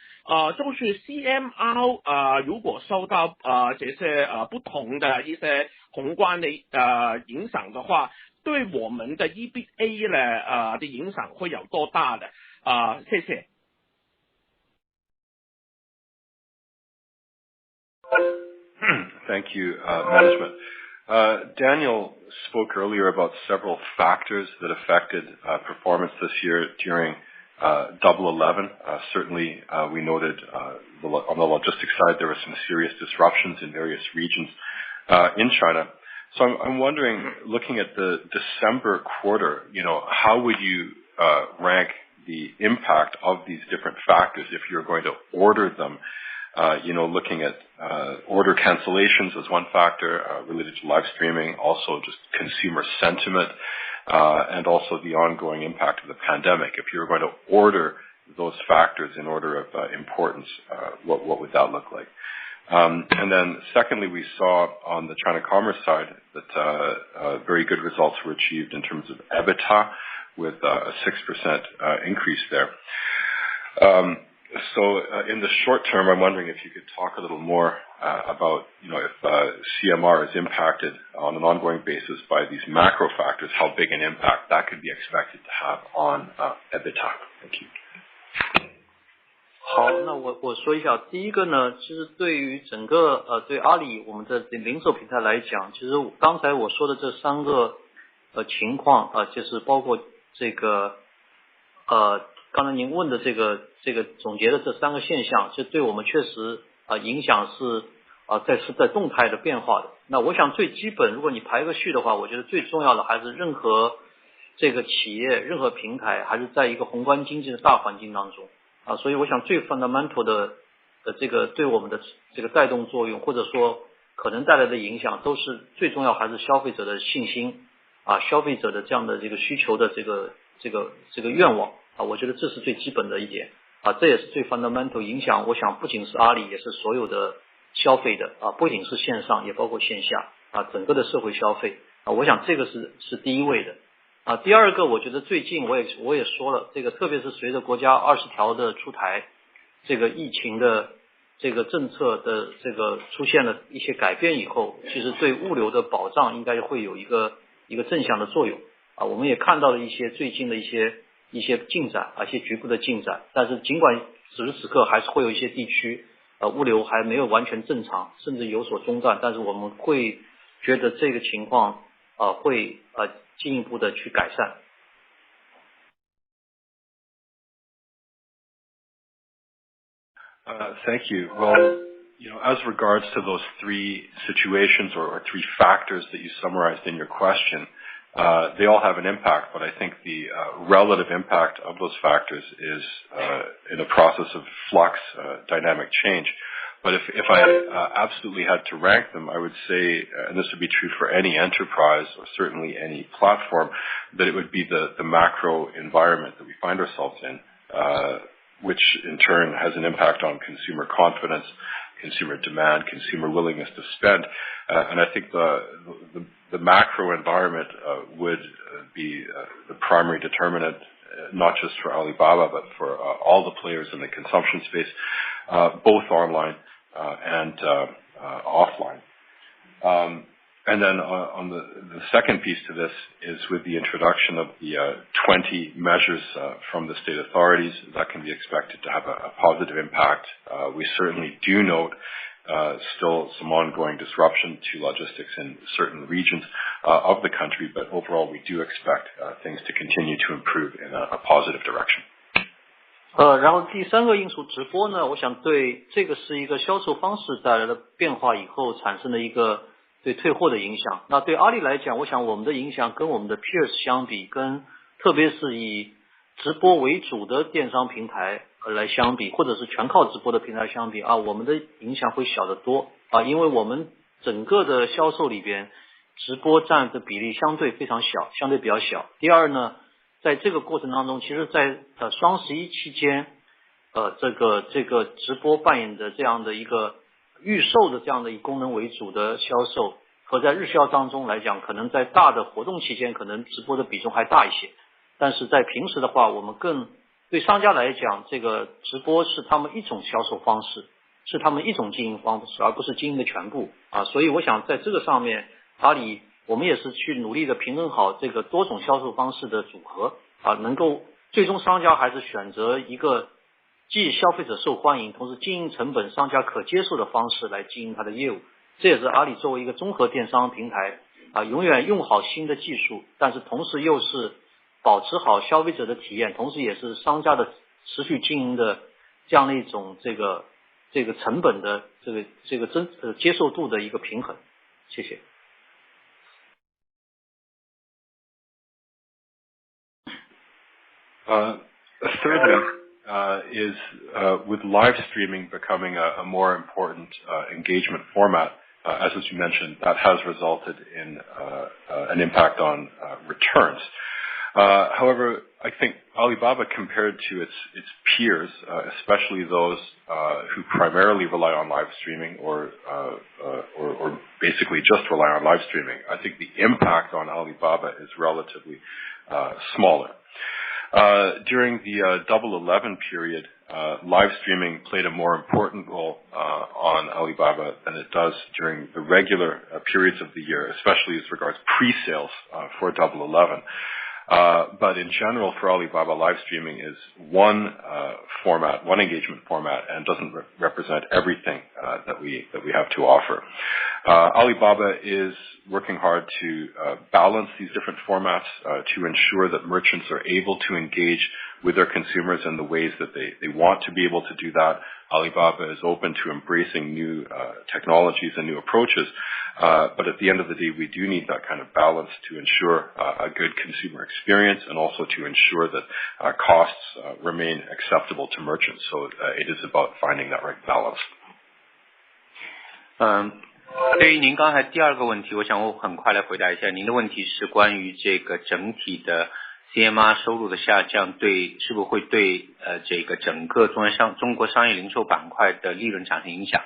就是 CMR 如果受到这些不同的一些宏观的影响的话，对我们的 EBITDA 呢的影响会有多大的？谢谢。Thank you, management. Daniel spoke earlier about several factors that affected performance this year during Double 11. Certainly, we noted on the logistics side there were some serious disruptions in various regions in China. So I'm wondering, looking at the December quarter, how would you rank the impact of these different factors if you're going to order them? Looking at order cancellations as one factor related to live streaming, also just consumer sentiment, and also the ongoing impact of the pandemic. If you were going to order those factors in order of importance, what would that look like? And then secondly, we saw on the China Commerce side that very good results were achieved in terms of EBITDA with a 6% increase there. So in the short term, I'm wondering if you could talk a little more about, if CMR is impacted on an ongoing basis by these macro factors, how big an impact that could be expected to have on EBITDA. Thank you. 好，那我说一下，第一个呢，其实对于整个对阿里我们的零售平台来讲，其实刚才我说的这三个情况就是包括这个刚才您问的这个总结的这三个现象，就对我们确实影响是在动态的变化的。那我想最基本，如果你排个序的话，我觉得最重要的还是任何这个企业、任何平台还是在一个宏观经济的大环境当中所以我想最 fundamental 的这个对我们的这个带动作用，或者说可能带来的影响，都是最重要还是消费者的信心消费者的这样的这个需求的这个愿望我觉得这是最基本的一点这也是最 fundamental 影响。我想不仅是阿里，也是所有的消费的不仅是线上，也包括线下整个的社会消费我想这个是第一位的第二个，我觉得最近我也说了，这个特别是随着国家20条的出台，这个疫情的这个政策的这个出现了一些改变以后，其实对物流的保障应该会有一个正向的作用我们也看到了一些最近的一些进展一些局部的进展，但是尽管此时此刻还是会有一些地区物流还没有完全正常，甚至有所中断，但是我们会觉得这个情况会进一步的去改善。Thank you. Well, as regards to those three situations or three factors that you summarized in your question, they all have an impact, but I think the relative impact of those factors is in a process of flux, dynamic change. But if I absolutely had to rank them, I would say, and this would be true for any enterprise or certainly any platform, that it would be the macro environment that we find ourselves in, which in turn has an impact on consumer confidence, consumer demand, consumer willingness to spend. And I think the macro environment would be the primary determinant, not just for Alibaba, but for all the players in the consumption space, both online and offline. And then on the second piece to this is with the introduction of the 20 measures from the state authorities, that can be expected to have a positive impact. We certainly do note still some ongoing disruption to logistics in certain regions of the country, but overall we do expect things to continue to improve in a positive direction. 然后第三个因素直播呢，我想对这个是一个销售方式带来的变化以后产生的一个对退货的影响。那对阿里来讲，我想我们的影响跟我们的 peers 相比，跟特别是以直播为主的电商平台来相比，或者是全靠直播的平台相比我们的影响会小得多因为我们整个的销售里边直播占的比例相对非常小，相对比较小。第二呢，在这个过程当中，其实在双11期间这个直播扮演的这样的一个预售的这样的以功能为主的销售，和在日销当中来讲，可能在大的活动期间可能直播的比重还大一些，但是在平时的话，我们更对商家来讲，这个直播是他们一种销售方式，是他们一种经营方式，而不是经营的全部所以我想在这个上面，阿里我们也是去努力的平衡好这个多种销售方式的组合能够最终商家还是选择一个既消费者受欢迎，同时经营成本商家可接受的方式来经营它的业务。这也是阿里作为一个综合电商平台永远用好新的技术，但是同时又是保持好消费者的体验，同时也是商家的持续经营的这样的一种这个成本的这个接受度的一个平衡。谢谢。Thirdly, is with live streaming becoming a more important engagement format, as you mentioned, that has resulted in an impact on returns. However, I think Alibaba, compared to its peers, especially those who primarily rely on live streaming or basically just rely on live streaming, I think the impact on Alibaba is relatively smaller. During the Double 11 period, live streaming played a more important role on Alibaba than it does during the regular periods of the year, especially as regards pre-sales for Double 11. But in general, for Alibaba, live streaming is one format, one engagement format, and doesn't represent everything that we have to offer. Alibaba is working hard to balance these different formats to ensure that merchants are able to engage with their consumers in the ways that they want to be able to do that. Alibaba is open to embracing new technologies and new approaches, but at the end of the day, we do need that kind of balance to ensure a good consumer experience and also to ensure that costs remain acceptable to merchants. So it is about finding that right balance. 对于您刚才第二个问题，我想我很快来回答一下。您的问题是关于这个整体的 CMR 收入的下降是不是会对这个整个中国商业零售板块的利润产生影响？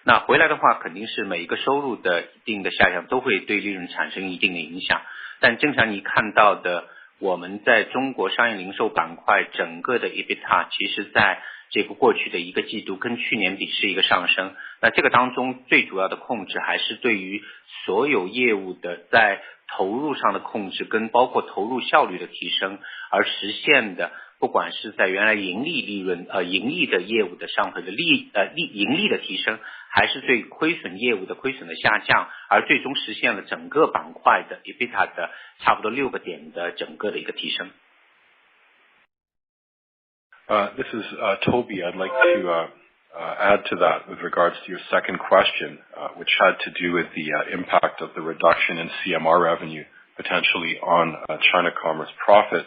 那回来的话，肯定是每一个收入的一定的下降都会对利润产生一定的影响。但正常你看到的，我们在中国商业零售板块整个的 EBITDA 其实在这个过去的一个季度跟去年比是一个上升，那这个当中最主要的控制还是对于所有业务的在投入上的控制跟包括投入效率的提升而实现的，不管是在原来盈利的业务的上头的盈利的提升，还是对亏损业务的亏损的下降，而最终实现了整个板块的 EBITDA 的差不多6个点的整个的一个提升。This is Toby. I'd like to add to that with regards to your second question, which had to do with the impact of the reduction in CMR revenue potentially on China Commerce profit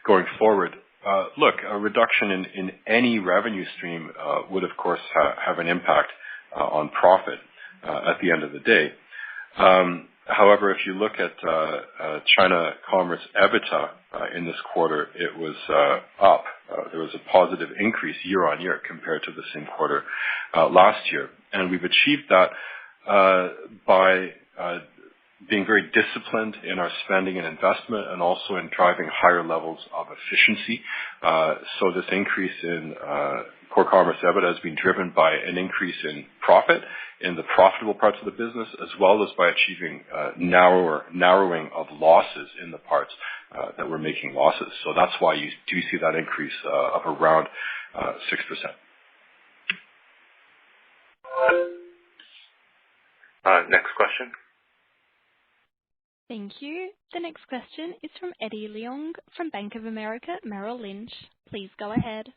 going forward. Look, a reduction in any revenue stream would of course have an impact on profit at the end of the day. However, if you look at China Commerce EBITDA in this quarter, it was up. There was a positive increase year on year compared to the same quarter last year. And we've achieved that by being very disciplined in our spending and investment and also in driving higher levels of efficiency. So this increase in core commerce EBITDA has been driven by an increase in profit in the profitable parts of the business, as well as by achieving narrowing of losses in the parts that were making losses. So that's why you do see that increase of around 6%. Next question. Thank you. The next question is from Eddie Leong from Bank of America Merrill Lynch. Please go ahead.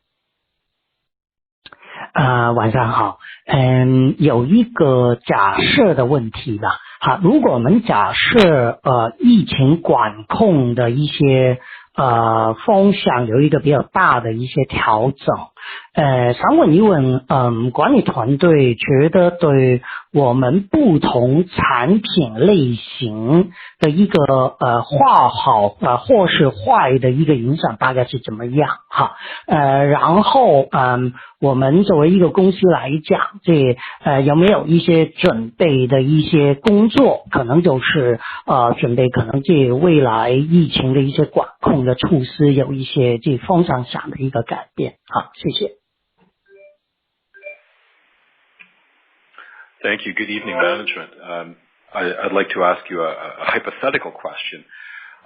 晚上好，有一个假设的问题吧。好，如果我们假设疫情管控的一些风向有一个比较大的一些调整，想问一问，管理团队觉得对我们不同产品类型的一个好或是坏的一个影响大概是怎么样？哈，然后我们作为一个公司来讲，有没有一些准备的一些工作，可能就是准备可能未来疫情的一些管控的措施有一些风向上的一个改变。好，谢谢。Thank you. Good evening, management. I'd like to ask you a hypothetical question.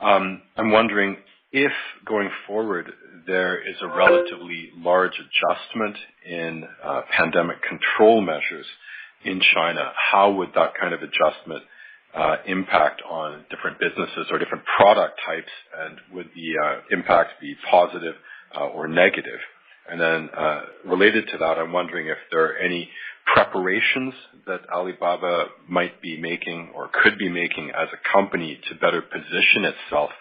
I'm wondering if going forward there is a relatively large adjustment in pandemic control measures in China, how would that kind of adjustment impact on different businesses or different product types, and would the impact be positive or negative? And then related to that, I'm wondering if there are any preparations that Alibaba might be making or could be making as a company to better position itself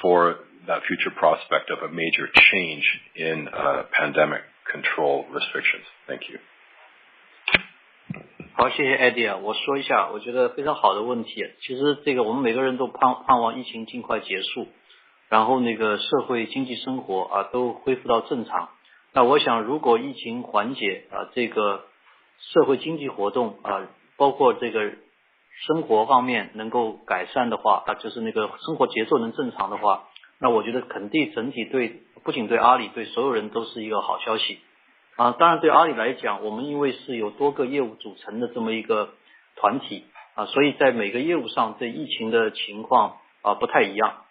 for that future prospect of a major change in pandemic control restrictions. Thank you. 好，谢谢 Eddie 我说一下，我觉得非常好的问题。其实这个我们每个人都盼望疫情尽快结束，然后社会经济生活都恢复到正常。那我想如果疫情缓解这个社会经济活动包括这个生活方面能够改善的话就是生活节奏能正常的话，那我觉得肯定整体不仅对阿里对所有人都是一个好消息当然对阿里来讲，我们因为是有多个业务组成的这么一个团体所以在每个业务上对疫情的情况不太一样。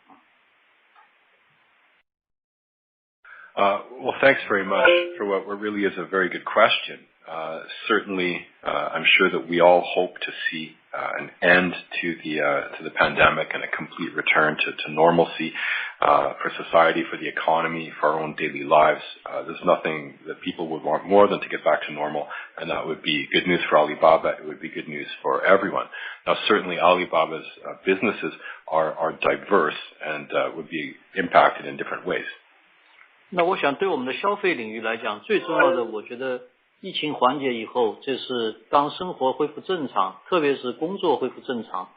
Well, thanks very much for what really is a very good question. Certainly, I'm sure that we all hope to see an end to the pandemic and a complete return to normalcy for society, for the economy, for our own daily lives. There's nothing that people would want more than to get back to normal, and that would be good news for Alibaba. It would be good news for everyone. Now, certainly Alibaba's businesses are diverse and would be impacted in different ways. 那我想对我们的消费领域来讲，最重要的，我觉得疫情缓解以后，这是当生活恢复正常，特别是工作恢复正常，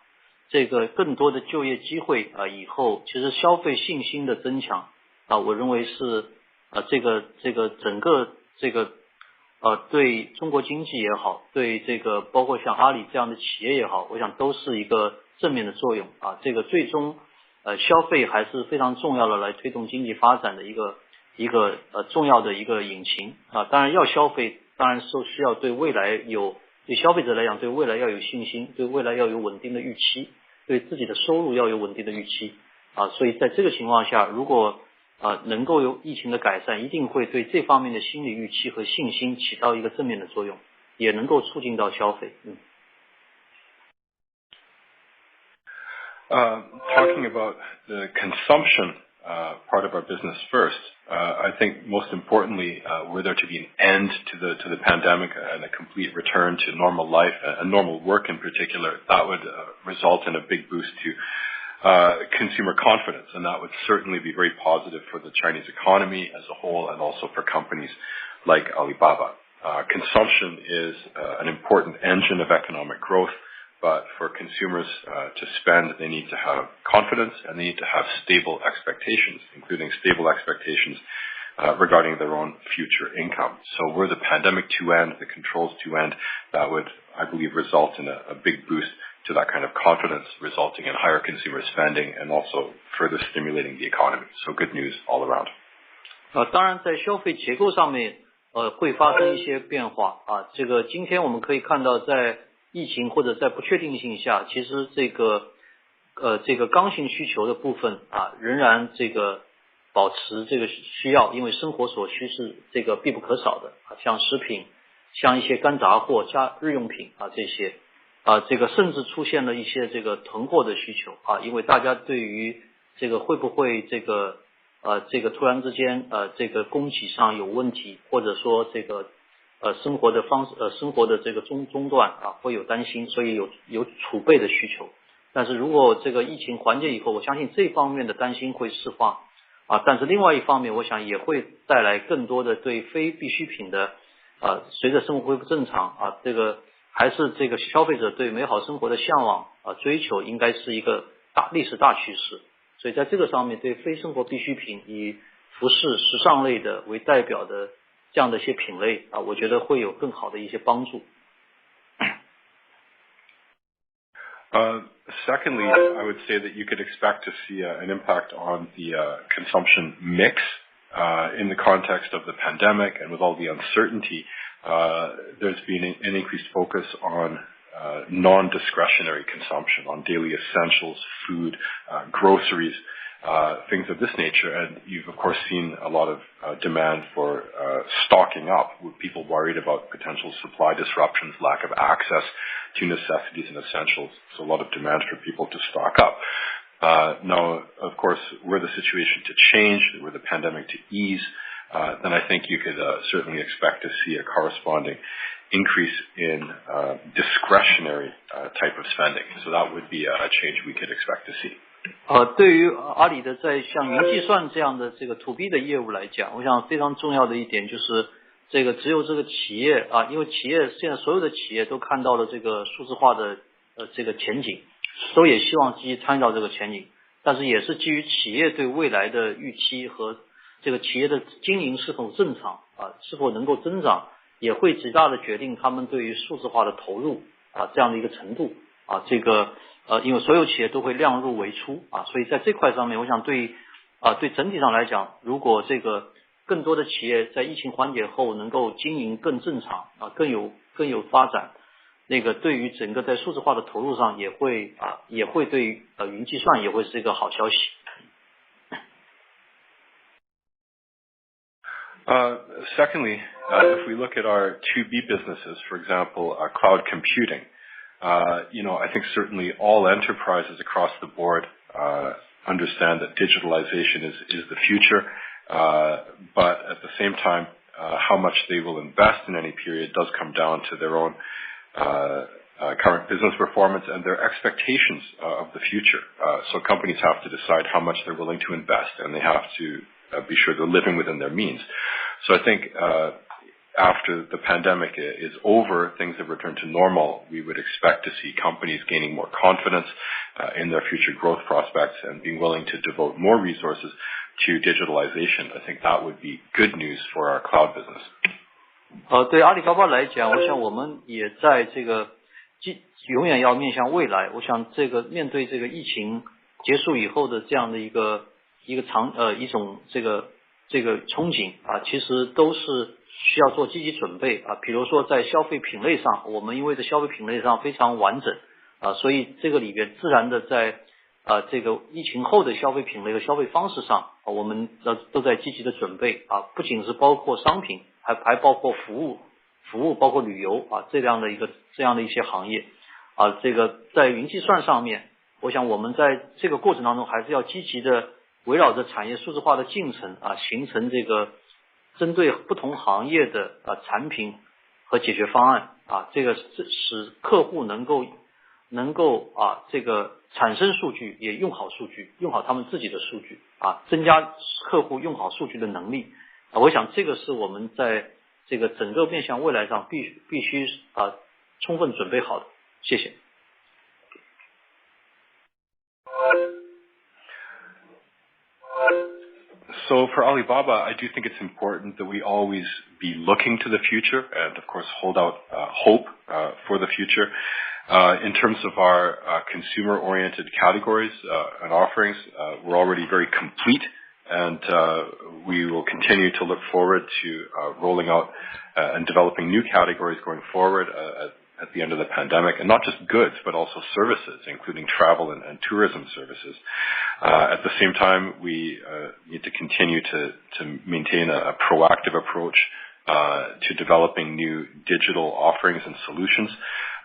这个更多的就业机会以后，其实消费信心的增强我认为是这个整个对中国经济也好，对这个包括像阿里这样的企业也好，我想都是一个正面的作用这个最终消费还是非常重要的来推动经济发展的一个重要的一个引擎当然要消费，当然是需要对未来对消费者来讲，对未来要有信心，对未来要有稳定的预期，对自己的收入要有稳定的预期所以在这个情况下，如果能够有疫情的改善，一定会对这方面的心理预期和信心起到一个正面的作用，也能够促进到消费。Talking about the consumption part of our business first, I think most importantly, were there to be an end to the pandemic and a complete return to normal life and normal work in particular, that would result in a big boost to consumer confidence, and that would certainly be very positive for the Chinese economy as a whole and also for companies like Alibaba. Consumption is an important engine of economic growth, but for consumers to spend, they need to have confidence and they need to have stable expectations, including stable expectations regarding their own future income. So were the pandemic to end, the controls to end, that would, I believe, result in a big boost to that kind of confidence, resulting in higher consumer spending and also further stimulating the economy. So good news all around. 当然在消费结构上面会发生一些变化这个今天我们可以看到在疫情或者在不确定性下，其实这个刚性需求的部分仍然这个保持这个需要，因为生活所需是这个必不可少的像食品，像一些干杂货、日用品这些这个甚至出现了一些这个囤货的需求因为大家对于这个会不会这个突然之间这个供给上有问题，或者说这个生活的这个中断会有担心，所以有储备的需求。但是如果这个疫情缓解以后，我相信这方面的担心会释放但是另外一方面，我想也会带来更多的对非必需品的随着生活恢复正常这个还是这个消费者对美好生活的向往追求，应该是一个历史大趋势。所以在这个上面，对非生活必需品以服饰、时尚类的为代表的这样的一些品类我觉得会有更好的一些帮助。Secondly, I would say that you could expect to see an impact on the consumption mix in the context of the pandemic and with all the uncertainty. There's been an increased focus on non-discretionary consumption, on daily essentials, food, groceries, things of this nature. And you've, of course, seen a lot of demand for stocking up, with people worried about potential supply disruptions, lack of access to necessities and essentials. So a lot of demand for people to stock up. Now, of course, were the situation to change, were the pandemic to ease, then I think you could certainly expect to see a corresponding increase in discretionary type of spending. So that would be a change we could expect to see. 对于阿里的在像云计算这样的这个 to B 的业务来讲，我想非常重要的一点就是这个只有这个企业因为企业现在所有的企业都看到了这个数字化的这个前景，都也希望积极参与到这个前景，但是也是基于企业对未来的预期和这个企业的经营是否正常是否能够增长，也会极大的决定他们对于数字化的投入这样的一个程度这个因为所有企业都会量入为出所以在这块上面，我想对整体上来讲，如果这个更多的企业在疫情缓解后能够经营更正常更有发展，那个对于整个在数字化的投入上也会对于云计算也会是一个好消息。Secondly, if we look at our 2B businesses, for example, cloud computing, I think certainly all enterprises across the board understand that digitalization is the future, but at the same time, how much they will invest in any period does come down to their own current business performance and their expectations of the future. So companies have to decide how much they're willing to invest, and they have to be sure they're living within their means. So I think after the pandemic is over, things have returned to normal, we would expect to see companies gaining more confidence in their future growth prospects and being willing to devote more resources to digitalization. I think that would be good news for our cloud business. 对阿里巴巴来讲，我想我们也在这个永远要面向未来。我想这个面对这个疫情结束以后的这样的一种这个憧憬啊，其实都是需要做积极准备啊。比如说在消费品类上，我们因为在消费品类上非常完整啊，所以这个里边自然的在这个疫情后的消费品类和消费方式上，我们都在积极的准备啊，不仅是包括商品，还包括服务包括旅游啊这样的一些行业啊。这个在云计算上面，我想我们在这个过程当中还是要积极的围绕着产业数字化的进程啊，形成这个针对不同行业的产品和解决方案啊，这个使客户能够这个产生数据，也用好数据，用好他们自己的数据啊，增加客户用好数据的能力啊。我想这个是我们在这个整个面向未来上必须充分准备好的。谢谢。So for Alibaba, I do think it's important that we always be looking to the future and, of course, hold out hope for the future. In terms of our consumer-oriented categories and offerings, we're already very complete, and we will continue to look forward to rolling out and developing new categories going forward at the end of the pandemic, and not just goods, but also services, including travel and tourism services. At the same time, we need to continue to maintain a proactive approach to developing new digital offerings and solutions,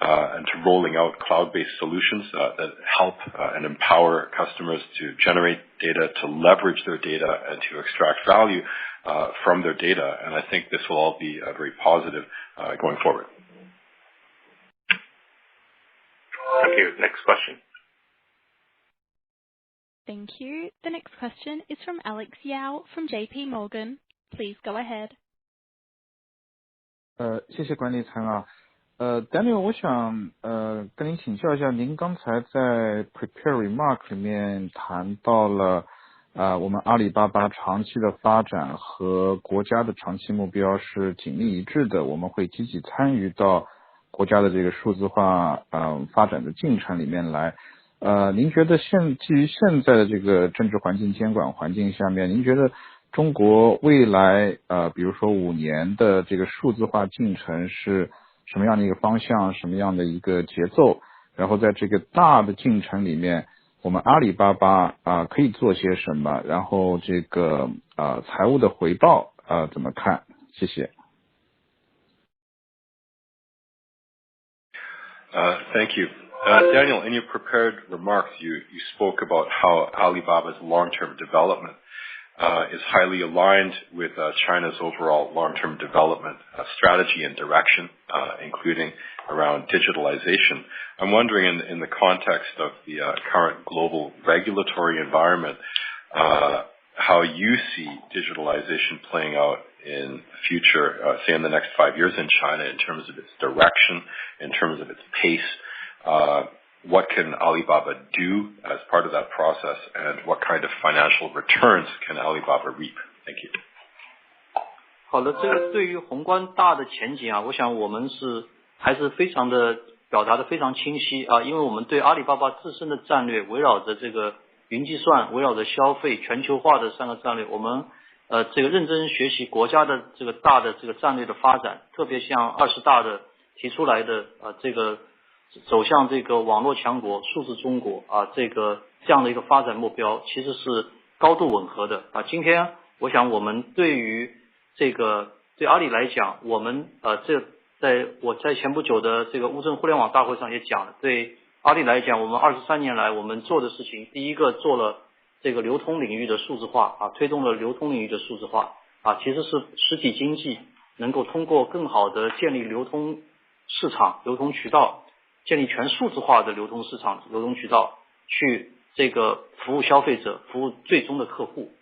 and to rolling out cloud-based solutions that help and empower customers to generate data, to leverage their data, and to extract value from their data. And I think this will all be very positive going forward. Thank you. Next question. Thank you. The next question is from Alex Yao from JP Morgan. Please go ahead. 谢谢管理层啊。Daniel， 我想跟您请教一下，您刚才在 prepare remark 里面谈到了我们阿里巴巴长期的发展和国家的长期目标是紧密一致的，我们会积极参与到国家的这个数字化发展的进程里面来。您觉得基于现在的这个政治环境监管环境下面，您觉得中国未来比如说5年的这个数字化进程是什么样的一个方向，什么样的一个节奏？然后在这个大的进程里面，我们阿里巴巴可以做些什么？然后这个财务的回报怎么看？谢谢。Thank you. Daniel, in your prepared remarks, you spoke about how Alibaba's long-term development is highly aligned with China's overall long-term development strategy and direction, including around digitalization. I'm wondering in the context of the current global regulatory environment, how you see digitalization playing out in the future, say in the next 5 years in China, in terms of its direction, in terms of its pace. What can Alibaba do as part of that process, and what kind of financial returns can Alibaba reap? Thank you. 好的，这个对于宏观大的前景我想我们还是非常的表达的非常清晰因为我们对阿里巴巴自身的战略围绕着这个云计算，围绕着消费全球化的3个战略，我们这个认真学习国家的这个大的这个战略的发展，特别像20大的提出来的这个走向这个网络强国、数字中国这样的一个发展目标，其实是高度吻合的今天我想我们对于这个对阿里来讲，我们我在前不久的这个乌镇互联网大会上也讲了，对阿里来讲，我们23年来我们做的事情，第一个做了这个流通领域的数字化推动了流通领域的数字化其实是实体经济能够通过更好的建立流通市场、流通渠道，建立全数字化的流通市场、流通渠道，去这个服务消费者、服务最终的客户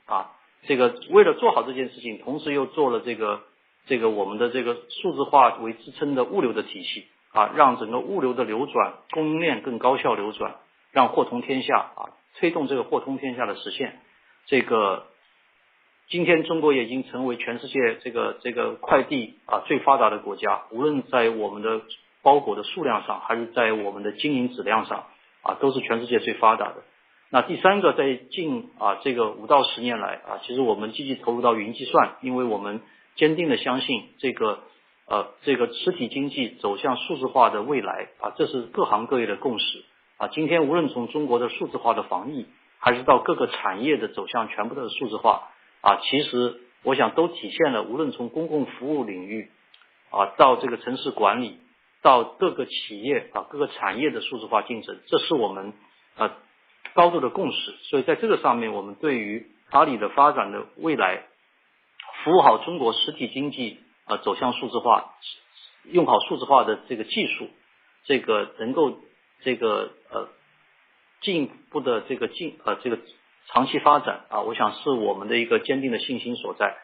这个为了做好这件事情，同时又做了这个我们的这个数字化为支撑的物流的体系让整个物流的流转、供应链更高效流转，让货通天下推动这个货通天下的实现。这个今天中国也已经成为全世界这个快递最发达的国家，无论在我们的包裹的数量上，还是在我们的经营质量上都是全世界最发达的。那第三个，在近这个5到10年来其实我们积极投入到云计算，因为我们坚定的相信这个实体经济走向数字化的未来这是各行各业的共识今天无论从中国的数字化的防疫，还是到各个产业的走向全部的数字化其实我想都体现了，无论从公共服务领域到这个城市管理，到各个企业各个产业的数字化进程，这是我们高度的共识。所以在这个上面，我们对于阿里的发展的未来，服务好中国实体经济走向数字化，用好数字化的这个技术，这个能够这个进一步的这个长期发展我想是我们的一个坚定的信心所在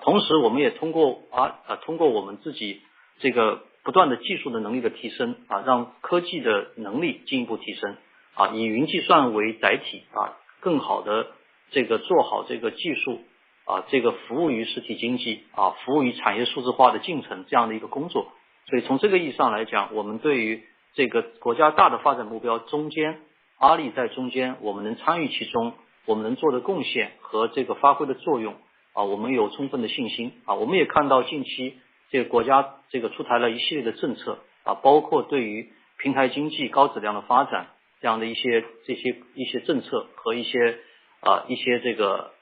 同时我们也通过我们自己这个不断的技术的能力的提升让科技的能力进一步提升以云计算为载体更好的这个做好这个技术这个服务于实体经济服务于产业数字化的进程这样的一个工作。所以从这个意义上来讲，我们对于这个国家大的发展目标中间，阿里在中间，我们能参与其中，我们能做的贡献和这个发挥的作用我们有充分的信心我们也看到近期这个国家这个出台了一系列的政策包括对于平台经济高质量的发展这样的一些政策和一些这个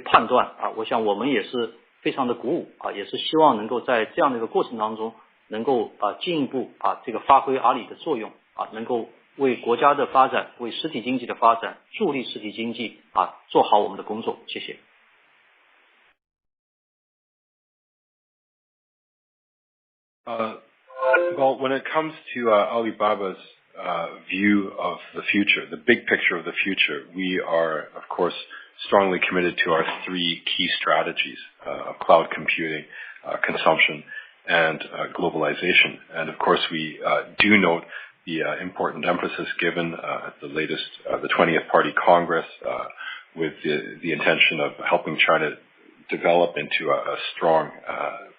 判断我想我们也是非常的鼓舞也是希望能够在这样的一个过程当中能够进一步这个发挥阿里的作用能够为国家的发展、为实体经济的发展助力实体经济做好我们的工作。谢谢。Well, when it comes to Alibaba's view of the future, the big picture of the future, we are, of course, strongly committed to our 3 key strategies of cloud computing, consumption, and globalization. And of course, we do note the important emphasis given at the latest, the 20th Party Congress, with the intention of helping China develop into a strong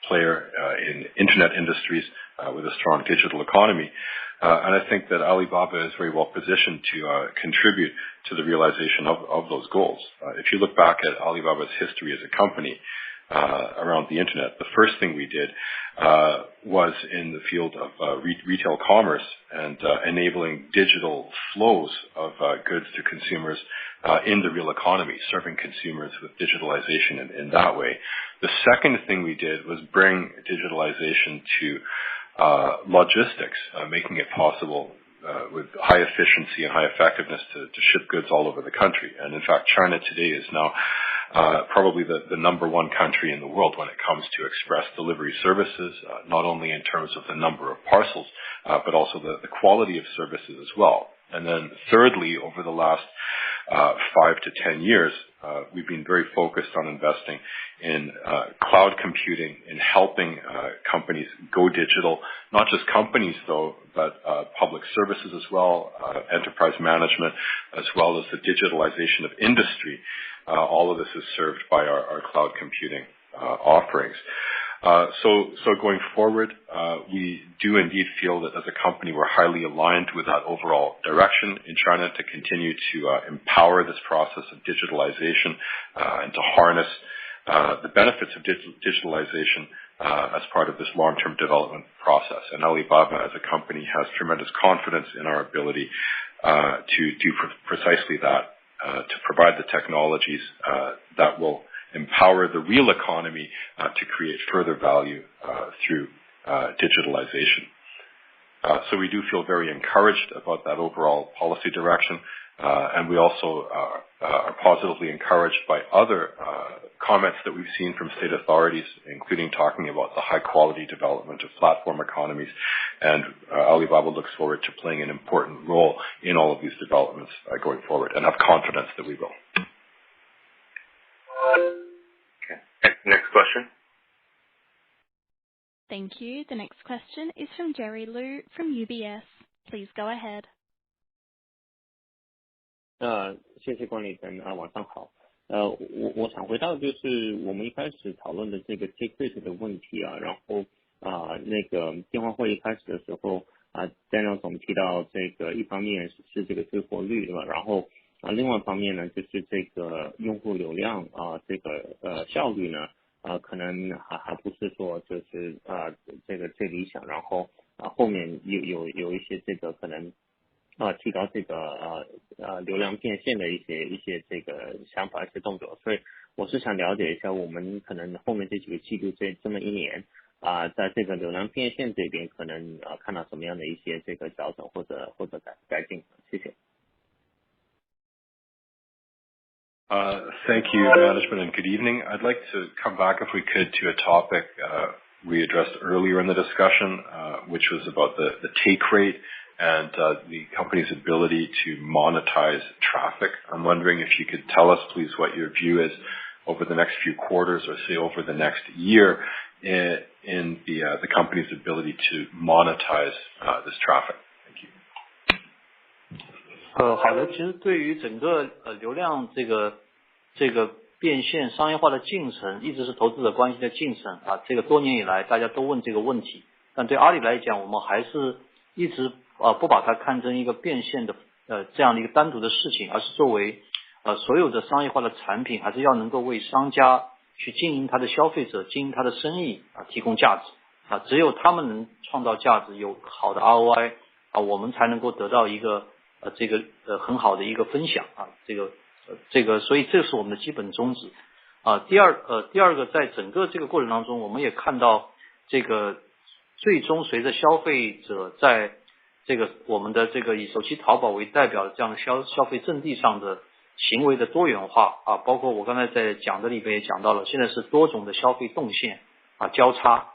player in internet industries with a strong digital economy. And I think that Alibaba is very well positioned to contribute to the realization of those goals. If you look back at Alibaba's history as a company around the internet, the first thing we did was in the field of retail commerce and enabling digital flows of goods to consumers in the real economy, serving consumers with digitalization in that way. The second thing we did was bring digitalization to logistics, making it possible with high efficiency and high effectiveness to ship goods all over the country. And in fact, China today is now probably the number 1 country in the world when it comes to express delivery services, not only in terms of the number of parcels, but also the quality of services as well. And then thirdly, over the last 5 to 10 years, we've been very focused on investing in cloud computing, in helping companies go digital, not just companies though, but public services as well, enterprise management, as well as the digitalization of industry. All of this is served by our cloud computing offerings. So going forward, we do indeed feel that as a company we're highly aligned with that overall direction in China to continue to empower this process of digitalization and to harness the benefits of digitalization as part of this long-term development process. And Alibaba as a company has tremendous confidence in our ability to do precisely that, to provide the technologies that will empower the real economy to create further value through digitalization. So we do feel very encouraged about that overall policy direction, and we also are positively encouraged by other comments that we've seen from state authorities, including talking about the high-quality development of platform economies, and Alibaba looks forward to playing an important role in all of these developments going forward, and have confidence that we will. Okay. Next question. Thank you. The next question is from Jerry Liu from UBS. Please go ahead. 谢谢管理层晚上好。我想回到就是我们一开始讨论的这个 take rate 的问题啊，然后那个电话会议开始的时候Daniel 总提到这个一方面是这个追活率对吧？然后另外一方面呢就是这个用户流量这个效率呢可能还不是说就是这个最理想，然后后面有一些这个可能提高这个流量变现的一些这个想法一些动作，所以我是想了解一下我们可能后面这几个季度这么一年在这个流量变现这边可能看到什么样的一些这个调整或者改进，谢谢。Thank you, management, and good evening. I'd like to come back, if we could, to a topic we addressed earlier in the discussion, which was about the take rate and the company's ability to monetize traffic. I'm wondering if you could tell us, please, what your view is over the next few quarters, or say over the next year, in the company's ability to monetize this traffic. Thank you. 好的，其实对于整个流量这个变现商业化的进程，一直是投资者关心的进程这个多年以来大家都问这个问题，但对阿里来讲，我们还是一直不把它看成一个变现的这样的一个单独的事情，而是作为所有的商业化的产品，还是要能够为商家去经营他的消费者，经营他的生意提供价值只有他们能创造价值，有好的 ROI我们才能够得到一个这个很好的一个分享这个所以这是我们的基本宗旨第二个，在整个这个过程当中，我们也看到这个最终随着消费者在这个我们的这个以手机淘宝为代表的这样的消费阵地上的行为的多元化包括我刚才在讲的里边也讲到了，现在是多种的消费动线交叉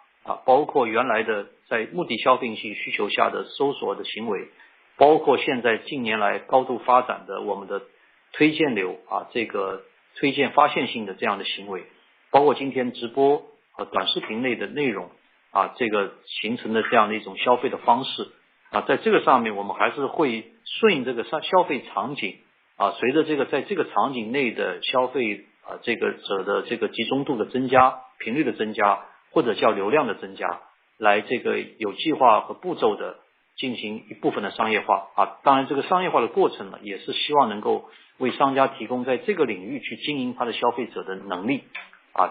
包括原来的在目的消费性需求下的搜索的行为，包括现在近年来高度发展的我们的推荐流这个推荐发现性的这样的行为，包括今天直播和短视频类的内容这个形成的这样的一种消费的方式在这个上面我们还是会顺应这个消费场景随着这个在这个场景内的消费这个者的这个集中度的增加，频率的增加，或者叫流量的增加，来这个有计划和步骤的进行一部分的商业化当然这个商业化的过程呢，也是希望能够为商家提供在这个领域去经营他的消费者的能力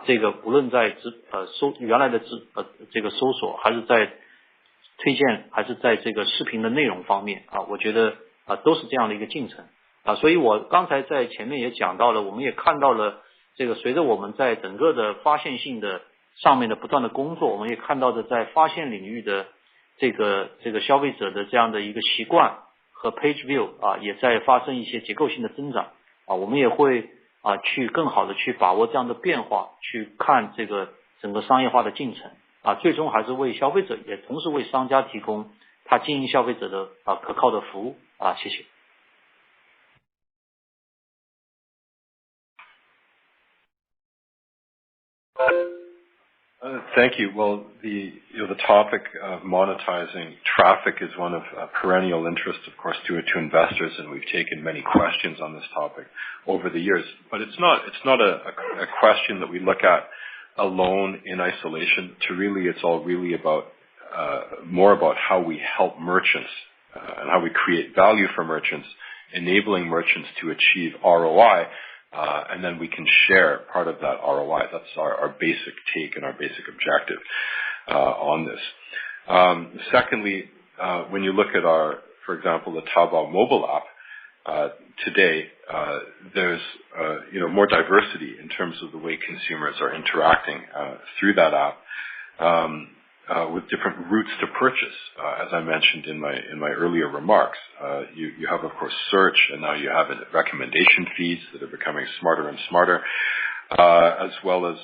这个无论在原来的这个搜索，还是在推荐，还是在这个视频的内容方面我觉得都是这样的一个进程所以我刚才在前面也讲到了，我们也看到了这个随着我们在整个的发现性的上面的不断的工作，我们也看到的在发现领域的这个消费者的这样的一个习惯和 page view 也在发生一些结构性的增长我们也会去更好的去把握这样的变化，去看这个整个商业化的进程最终还是为消费者，也同时为商家提供他经营消费者的可靠的服务谢谢。Thank you. Well, the topic of monetizing traffic is one of perennial interest, of course, to investors, and we've taken many questions on this topic over the years. But it's not a question that we look at alone in isolation. It's all really about more about how we help merchants and how we create value for merchants, enabling merchants to achieve ROI. And then we can share part of that ROI. That's our basic take and our basic objective on this. Secondly, when you look at for example, the Taobao mobile app, today, there's more diversity in terms of the way consumers are interacting through that app, with different routes to purchase. As I mentioned in my earlier remarks, you have of course search, and now you have recommendation feeds that are becoming smarter and smarter, as well as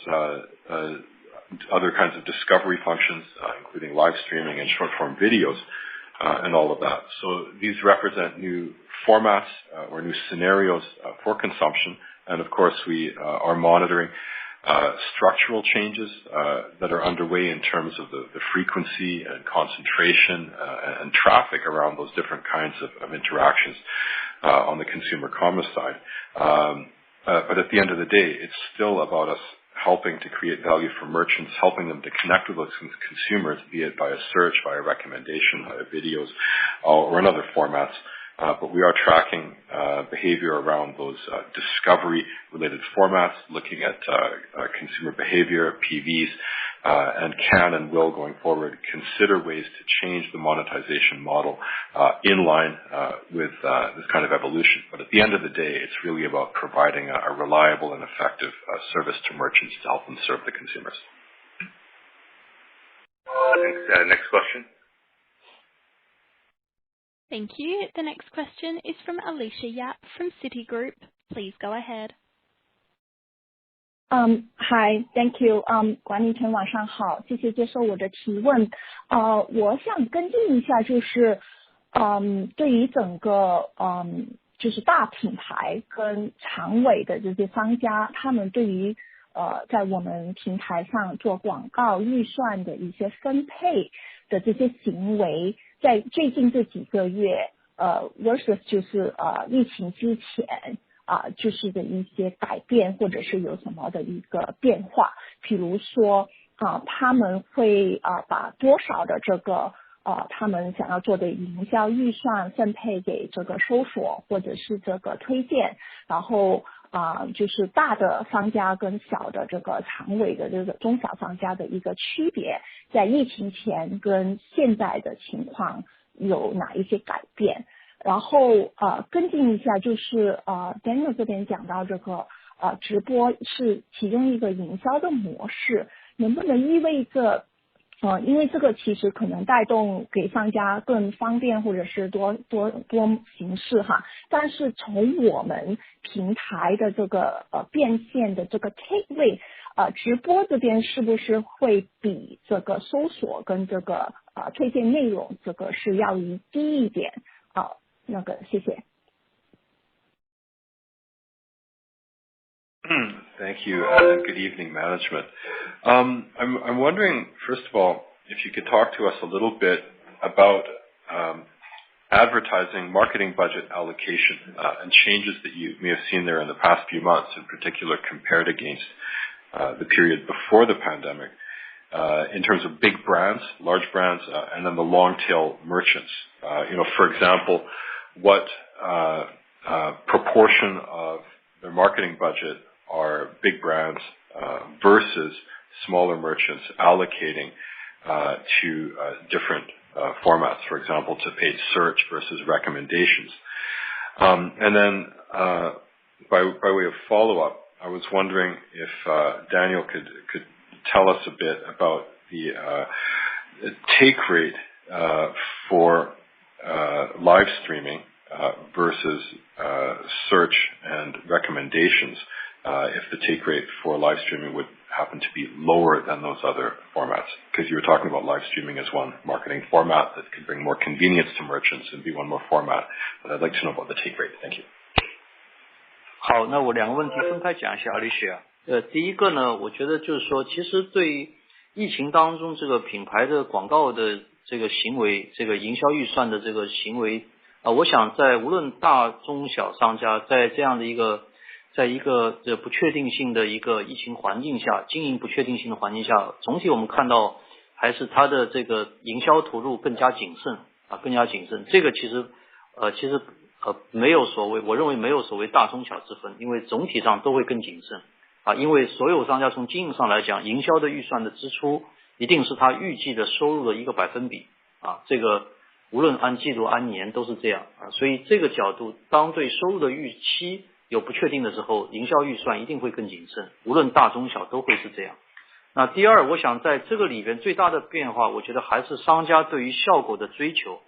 other kinds of discovery functions, including live streaming and short form videos. And all of that. So these represent new formats or new scenarios for consumption. And of course, we are monitoring structural changes that are underway in terms of the frequency and concentration and traffic around those different kinds of interactions on the consumer commerce side. But at the end of the day, it's still about us helping to create value for merchants, helping them to connect with those consumers, be it via search, via recommendation, via videos, or in other formats. But we are tracking behavior around those discovery-related formats, looking at consumer behavior, PVs, and can and will, going forward, consider ways to change the monetization model in line with this kind of evolution. But at the end of the day, it's really about providing a reliable and effective service to merchants to help them serve the consumers. Thanks. Next question. Thank you. The next question is from Alicia Yap from Citigroup. Please go ahead. Hi, thank you. 管理层晚上好，谢谢接受我的提问。我想跟进一下，就是对于整个就是大品牌跟长尾的这些商家，他们对于在我们平台上做广告预算的一些分配的这些行为，在最近这几个月versus 就是疫情之前就是的一些改变，或者是有什么的一个变化，比如说他们会把多少的这个他们想要做的营销预算分配给这个搜索或者是这个推荐，然后就是大的商家跟小的这个长尾的这个中小商家的一个区别，在疫情前跟现在的情况有哪一些改变。然后跟进一下，就是Daniel 这边讲到这个直播是其中一个营销的模式，能不能意味着因为这个其实可能带动给商家更方便或者是多形式哈，但是从我们平台的这个变现的这个 take rate，直播这边是不是会比这个搜索跟这个推荐内容这个是要低一点那个谢谢。Thank you, and good evening, management. I'm wondering, first of all, if you could talk to us a little bit about advertising marketing budget allocation and changes that you may have seen there in the past few months, in particular compared against the period before the pandemic, in terms of big brands, large brands, and then the long tail merchants. For example, what proportion of their marketing budget are big brands versus smaller merchants allocating to different formats, for example, to paid search versus recommendations. And then by way of follow-up, I was wondering if Daniel could tell us a bit about the take rate for live streaming versus search and recommendations, if the take rate for live streaming would happen to be lower than those other formats. Because you were talking about live streaming as one marketing format that could bring more convenience to merchants and be one more format. But I'd like to know about the take rate. Thank you. 好，那我两个问题分开讲一下 Alicia。第一个呢，我觉得就是说，其实对于疫情当中这个品牌的广告的这个行为，这个营销预算的这个行为我想在无论大中小商家在这样的在一个不确定性的一个疫情环境下，经营不确定性的环境下，总体我们看到还是它的这个营销投入更加谨慎更加谨慎。这个其实没有所谓，我认为没有所谓大中小之分，因为总体上都会更谨慎因为所有商家从经营上来讲，营销的预算的支出一定是他预计的收入的一个百分比这个无论按季度按年都是这样啊。所以这个角度，当对收入的预期有不确定的时候，营销预算一定会更谨慎，无论大中小都会是这样。那第二，我想在这个里边最大的变化，我觉得还是商家对于效果的追求，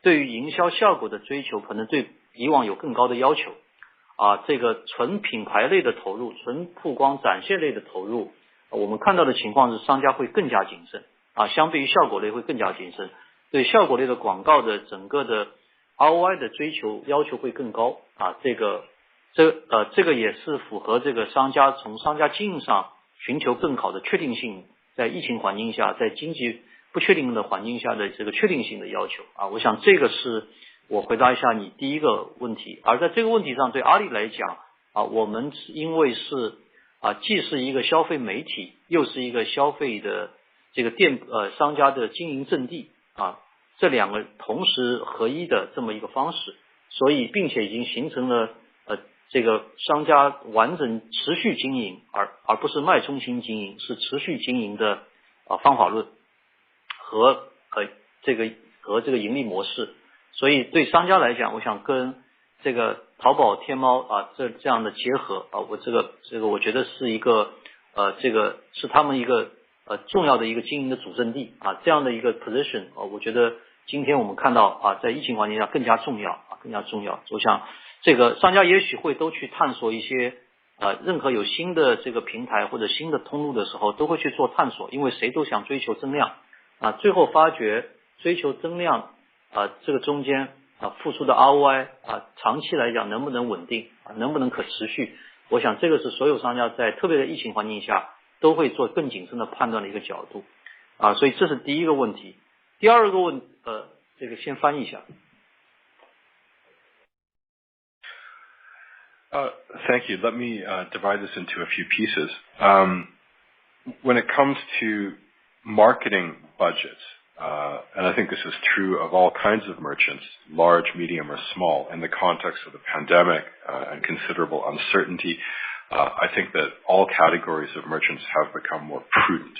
对于营销效果的追求，可能对以往有更高的要求啊。这个纯品牌类的投入，纯曝光展现类的投入，我们看到的情况是商家会更加谨慎啊，相对于效果类会更加谨慎，对效果类的广告的整个的 ROI 的追求要求会更高啊。这个也是符合这个商家从商家经营上寻求更好的确定性，在疫情环境下，在经济不确定的环境下的这个确定性的要求啊。我想这个是我回答一下你第一个问题。而在这个问题上，对阿里来讲啊，我们因为是既是一个消费媒体，又是一个消费的这个商家的经营阵地啊，这两个同时合一的这么一个方式，所以并且已经形成了这个商家完整持续经营，而不是脉冲型经营，是持续经营的方法论和这个盈利模式。所以对商家来讲，我想跟这个淘宝、天猫这样的结合我觉得是一个这个是他们一个重要的一个经营的主阵地啊，这样的一个 position 我觉得今天我们看到在疫情环境下更加重要。我想这个商家也许会都去探索一些任何有新的这个平台或者新的通路的时候，都会去做探索，因为谁都想追求增量最后发觉追求增量这个中间付出的 ROI 长期来讲能不能稳定能不能可持续，我想这个是所有商家在特别的疫情环境下都会做更谨慎的判断的一个角度所以这是第一个问题。第二个问这个先翻译一下。Thank you. Let me divide this into a few pieces. When it comes to marketing budgets, and I think this is true of all kinds of merchants, large, medium, or small, in the context of the pandemic and considerable uncertainty, I think that all categories of merchants have become more prudent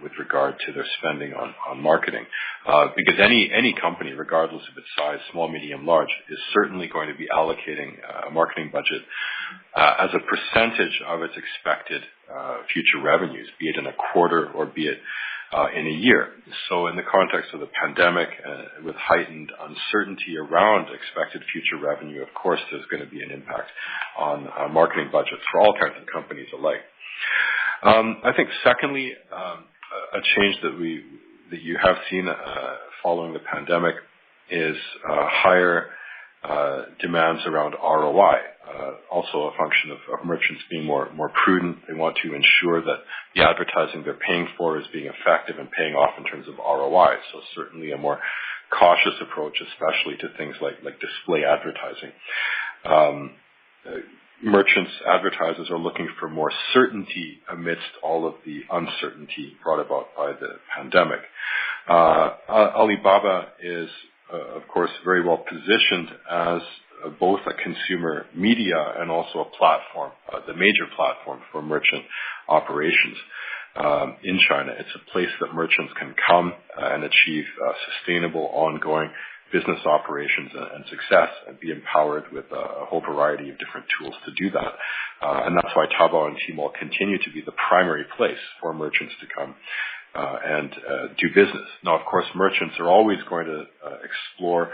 with regard to their spending on marketing. Because any company, regardless of its size, small, medium, large, is certainly going to be allocating a marketing budget as a percentage of its expected future revenues, be it in a quarter or be it in a year. So in the context of the pandemic, with heightened uncertainty around expected future revenue, of course there's going to be an impact on marketing budgets for all kinds of companies alike. I think secondly, a change that you have seen following the pandemic is higher demands around ROI, also a function of merchants being more prudent. They want to ensure that the advertising they're paying for is being effective and paying off in terms of ROI. So certainly a more cautious approach, especially to things like display advertising. Merchants, advertisers are looking for more certainty amidst all of the uncertainty brought about by the pandemic. Alibaba is, of course, very well positioned as both a consumer media and also a platform, the major platform for merchant operations in China. It's a place that merchants can come and achieve sustainable, ongoing business operations and success and be empowered with a whole variety of different tools to do that. And that's why Taobao and Tmall continue to be the primary place for merchants to come and do business. Now, of course, merchants are always going to explore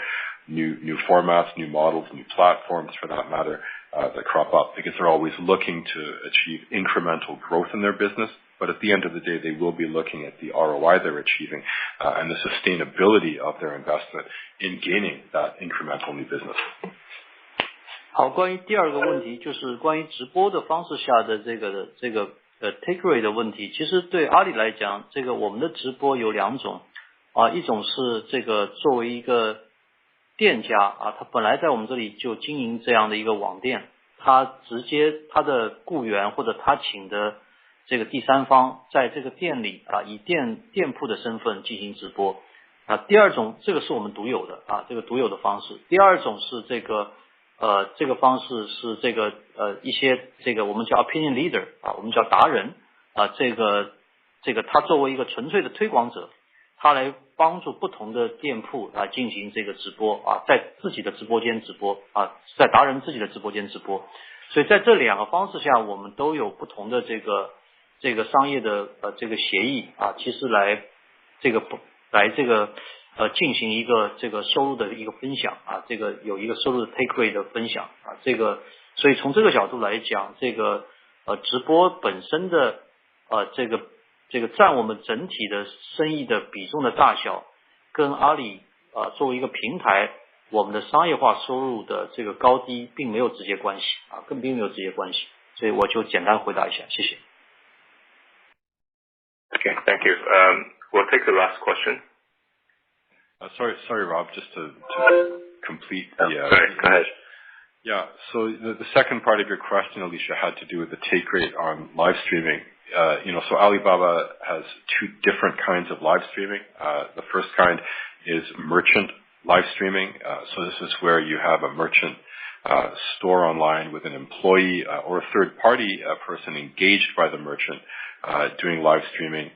new formats, new models, new platforms for that matter, that crop up because they're always looking to achieve incremental growth in their business. But at the end of the day, they will be looking at the ROI they're achieving and the sustainability of their investment in gaining that incremental new business. 好，关于第二个问题，就是关于直播的方式下的这个take rate 的问题。其实对阿里来讲，这个我们的直播有两种一种是这个作为一个店家他本来在我们这里就经营这样的一个网店，他直接他的雇员或者他请的这个第三方在这个店里以店铺的身份进行直播第二种，这个是我们独有的这个独有的方式。第二种是这个方式是这个一些这个我们叫 opinion leader 我们叫达人这个他作为一个纯粹的推广者它来帮助不同的店铺来进行这个直播啊，在自己的直播间直播啊，在达人自己的直播间直播。所以在这两个方式下，我们都有不同的这个商业的这个协议啊，其实来进行一个这个收入的一个分享啊，这个有一个收入的 take rate 的分享啊，所以从这个角度来讲，这个直播本身的这个占我们整体的生意的比重的大小，跟阿里作为一个平台，我们的商业化收入的这个高低并没有直接关系啊，并没有直接关系，所以我就简单回答一下，谢谢。Okay, thank you. We'll take the last question. Sorry, Rob, just to complete the... Sorry, go ahead. Yeah, so the second part of your question, Alicia, had to do with the take rate on live streaming. So Alibaba has two different kinds of live streaming. The first kind is merchant live streaming. So this is where you have a merchant store online with an employee or a third-party person engaged by the merchant doing live streaming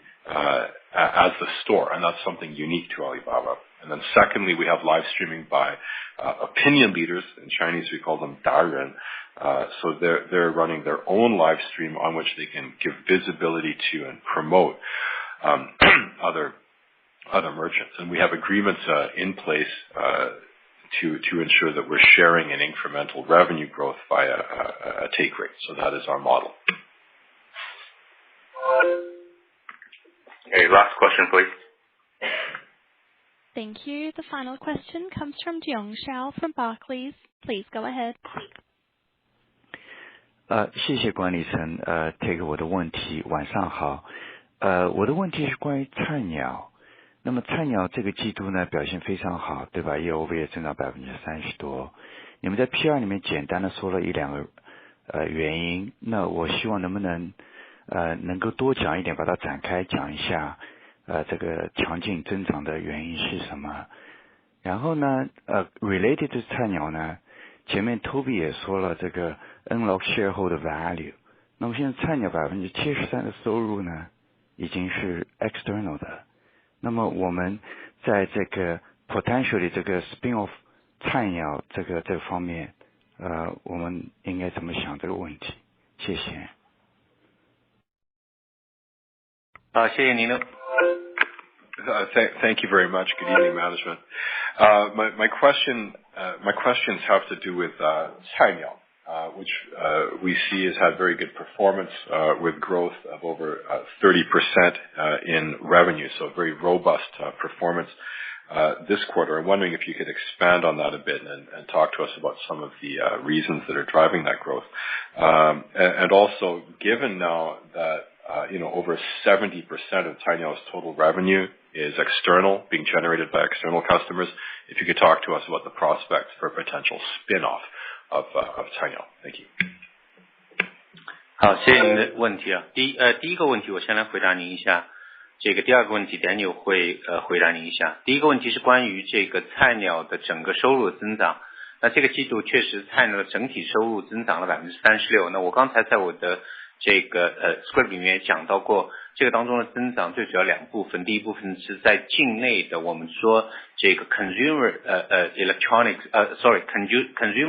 as the store, and that's something unique to Alibaba. And then secondly, we have live streaming by opinion leaders. In Chinese, we call them daren. So they're running their own live stream on which they can give visibility to and promote other merchants. And we have agreements in place to ensure that we're sharing an incremental revenue growth via a take rate. So that is our model. Okay, last question, please. Thank you. The final question comes from Jiong Shao from Barclays. Please go ahead. 谢谢管理层take 我的问题。晚上好。我的问题是关于菜鸟。那么菜鸟这个季度呢表现非常好，对吧？业务也增长30%多。你们在 PR 里面简单的说了一两个原因，那我希望能不能够多讲一点，把它展开讲一下。这个强劲增长的原因是什么？然后呢related to 菜鸟呢，前面 Toby 也说了这个 unlock shareholder value。那么现在菜鸟73%的收入呢，已经是 external 的。那么我们在这个 potentially 这个 spin off 菜鸟这个方面，我们应该怎么想这个问题？谢谢。谢谢您的。Thank you very much. Good evening, management. My questions have to do with Cainiao, which we see has had very good performance with growth of over 30% in revenue, so very robust performance this quarter. I'm wondering if you could expand on that a bit and talk to us about some of the reasons that are driving that growth. And also, given now that over 70% of Cainiao's total revenue is external, being generated by external customers. If you could talk to us about the prospects for a potential spin-off of Cainiao. Thank you. 好，谢谢您的问题啊。第一个问题我先来回答您一下，这个第二个问题 Daniel 会回答您一下。第一个问题是关于这个菜鸟的整个收入的增长。那这个季度确实菜鸟的整体收入增长了 36%。那我刚才在我的这个script 里面讲到过，这个当中的增长最主要两部分，第一部分是在境内的我们说这个 consumer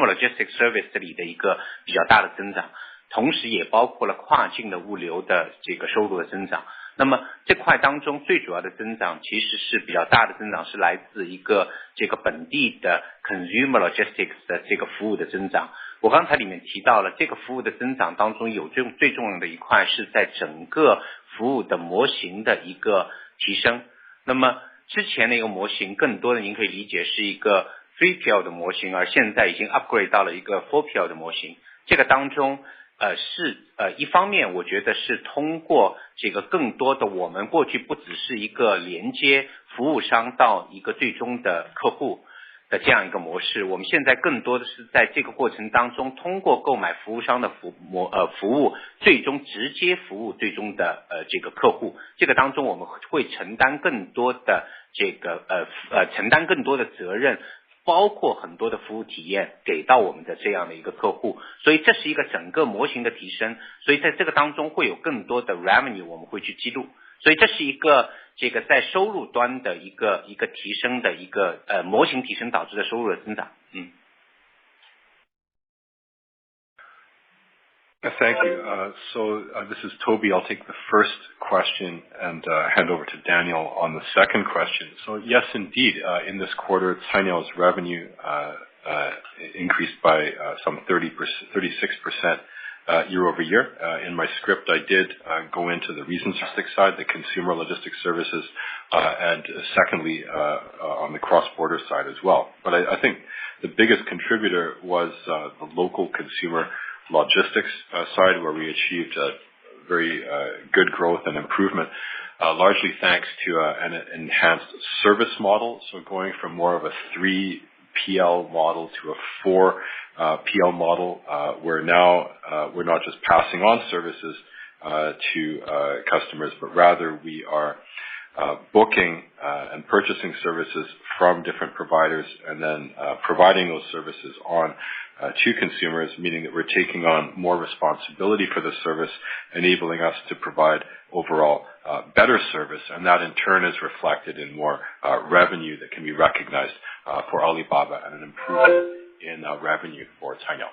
logistics service 这里的一个比较大的增长，同时也包括了跨境的物流的这个收入的增长。那么这块当中最主要的增长其实是比较大的增长，是来自一个这个本地的 consumer logistics 的这个服务的增长。我刚才里面提到了这个服务的增长当中有最重要的一块是在整个服务的模型的一个提升。那么之前的一个模型更多的您可以理解是一个 3PL 的模型，而现在已经 upgrade 到了一个 4PL 的模型。这个当中是一方面我觉得是通过这个更多的我们过去不只是一个连接服务商到一个最终的客户的这样一个模式，我们现在更多的是在这个过程当中通过购买服务商的服务最终直接服务最终的这个客户。这个当中我们会承担更多的这个承担更多的责任，包括很多的服务体验给到我们的这样的一个客户，所以这是一个整个模型的提升，所以在这个当中会有更多的 revenue 我们会去记录，所以这是一个这个在收入端的一个提升的一个模型提升导致的收入的增长。Thank you. This is Toby. I'll take the first question and hand over to Daniel on the second question. So yes, indeed, in this quarter, Cainiao's revenue increased by some 36% year over year. In my script, I did go into the reasons logistics side, the consumer logistics services, and secondly, on the cross-border side as well. But I think the biggest contributor was the local consumer logistics side, where we achieved very good growth and improvement, largely thanks to an enhanced service model. So going from more of a 3PL model to a 4PL model, where now we're not just passing on services to customers, but rather we are booking and purchasing services from different providers and then providing those services on to consumers, meaning that we're taking on more responsibility for the service, enabling us to provide overall better service, and that in turn is reflected in more revenue that can be recognized for Alibaba and an improvement in revenue for Cainiao.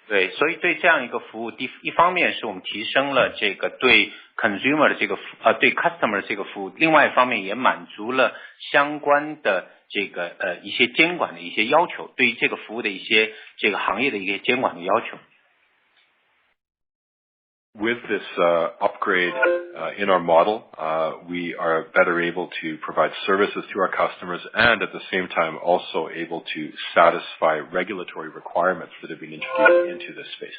对，所以对这样一个服务，一方面是我们提升了这个对 consumer 的这个对 customer 的这个服务，另外一方面也满足了相关的这个一些监管的一些要求，对于这个服务的一些这个行业的一些监管的要求。With this upgrade in our model, we are better able to provide services to our customers and at the same time also able to satisfy regulatory requirements that have been introduced into this space.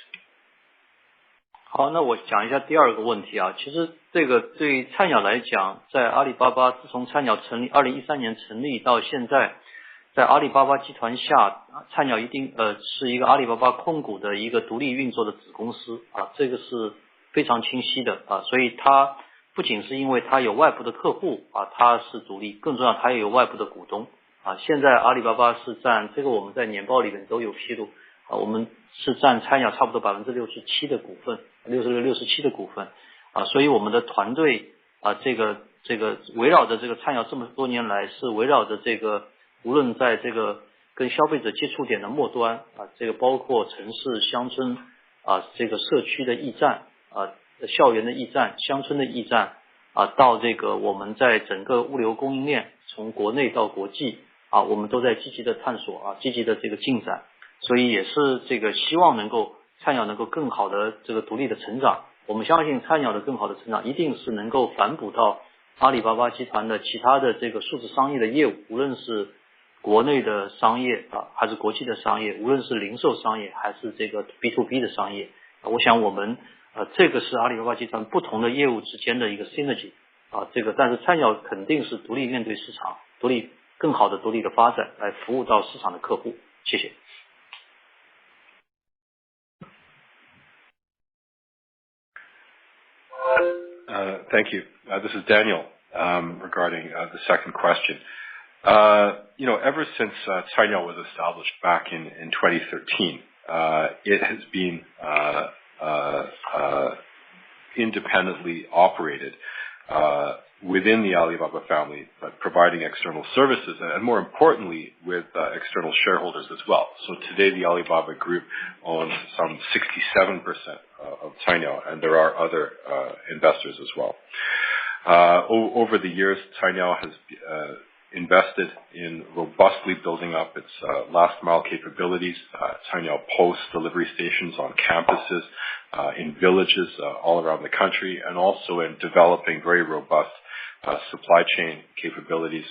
好，那我讲一下第二个问题啊。其实这个对于菜鸟来讲，在阿里巴巴自从菜鸟成立2013年成立到现在，在阿里巴巴集团下，菜鸟一定是一个阿里巴巴控股的一个独立运作的子公司啊，这个是非常清晰的啊，所以它不仅是因为它有外部的客户啊，它是独立，更重要它也有外部的股东啊。现在阿里巴巴是占这个我们在年报里面都有披露啊，我们是占菜鸟差不多67%的股份，66、67%的股份啊，所以我们的团队啊，这个围绕着这个菜鸟这么多年来是围绕着这个，无论在这个跟消费者接触点的末端啊，这个包括城市、乡村啊，这个社区的驿站啊，校园的驿站、乡村的驿站啊，到这个我们在整个物流供应链从国内到国际啊，我们都在积极的探索啊，积极的这个进展，所以也是这个希望能够菜鸟能够更好的这个独立的成长。我们相信菜鸟的更好的成长一定是能够反哺到阿里巴巴集团的其他的这个数字商业的业务，无论是国内的商业啊，还是国际的商业，无论是零售商业还是这个 B2B 的商业，我想我们这个是阿里巴巴集团不同的业务之间的一个 synergy 啊，这个但是菜鸟肯定是独立面对市场，更好的独立的发展来服务到市场的客户。谢谢。Thank you. This is Daniel regarding the second question. Ever since Cainiao was established back in 2013, it has been independently operated within the Alibaba family, but providing external services and more importantly with external shareholders as well. So today the Alibaba Group owns some 67% of Cainiao, and there are other investors as well. Over the years, Cainiao has invested in robustly building up its last mile capabilities, Cainiao Post delivery stations on campuses, in villages all around the country, and also in developing very robust supply chain capabilities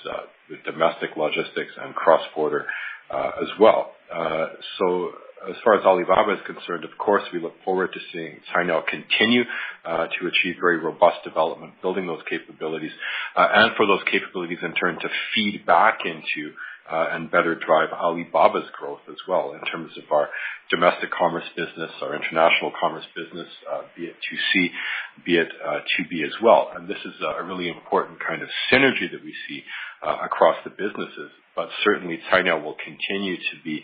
with domestic logistics and cross-border as well. So as far as Alibaba is concerned, of course, we look forward to seeing Cainiao continue to achieve very robust development, building those capabilities, and for those capabilities in turn to feed back into and better drive Alibaba's growth as well in terms of our domestic commerce business, our international commerce business, be it 2C, be it 2B as well. And this is a really important kind of synergy that we see across the businesses. But certainly, Cainiao will continue to be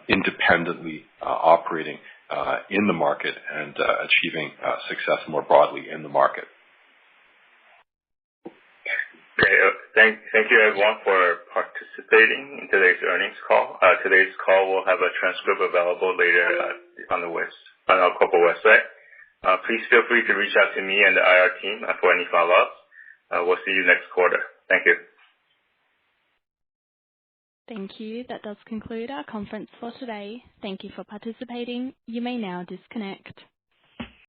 independently operating in the market and achieving success more broadly in the market. Okay, thank you everyone for participating in today's earnings call. Today's call will have a transcript available later on our corporate website. Please feel free to reach out to me and the IR team for any follow-ups. We'll see you next quarter. Thank you. Thank you. That does conclude our conference for today. Thank you for participating. You may now disconnect.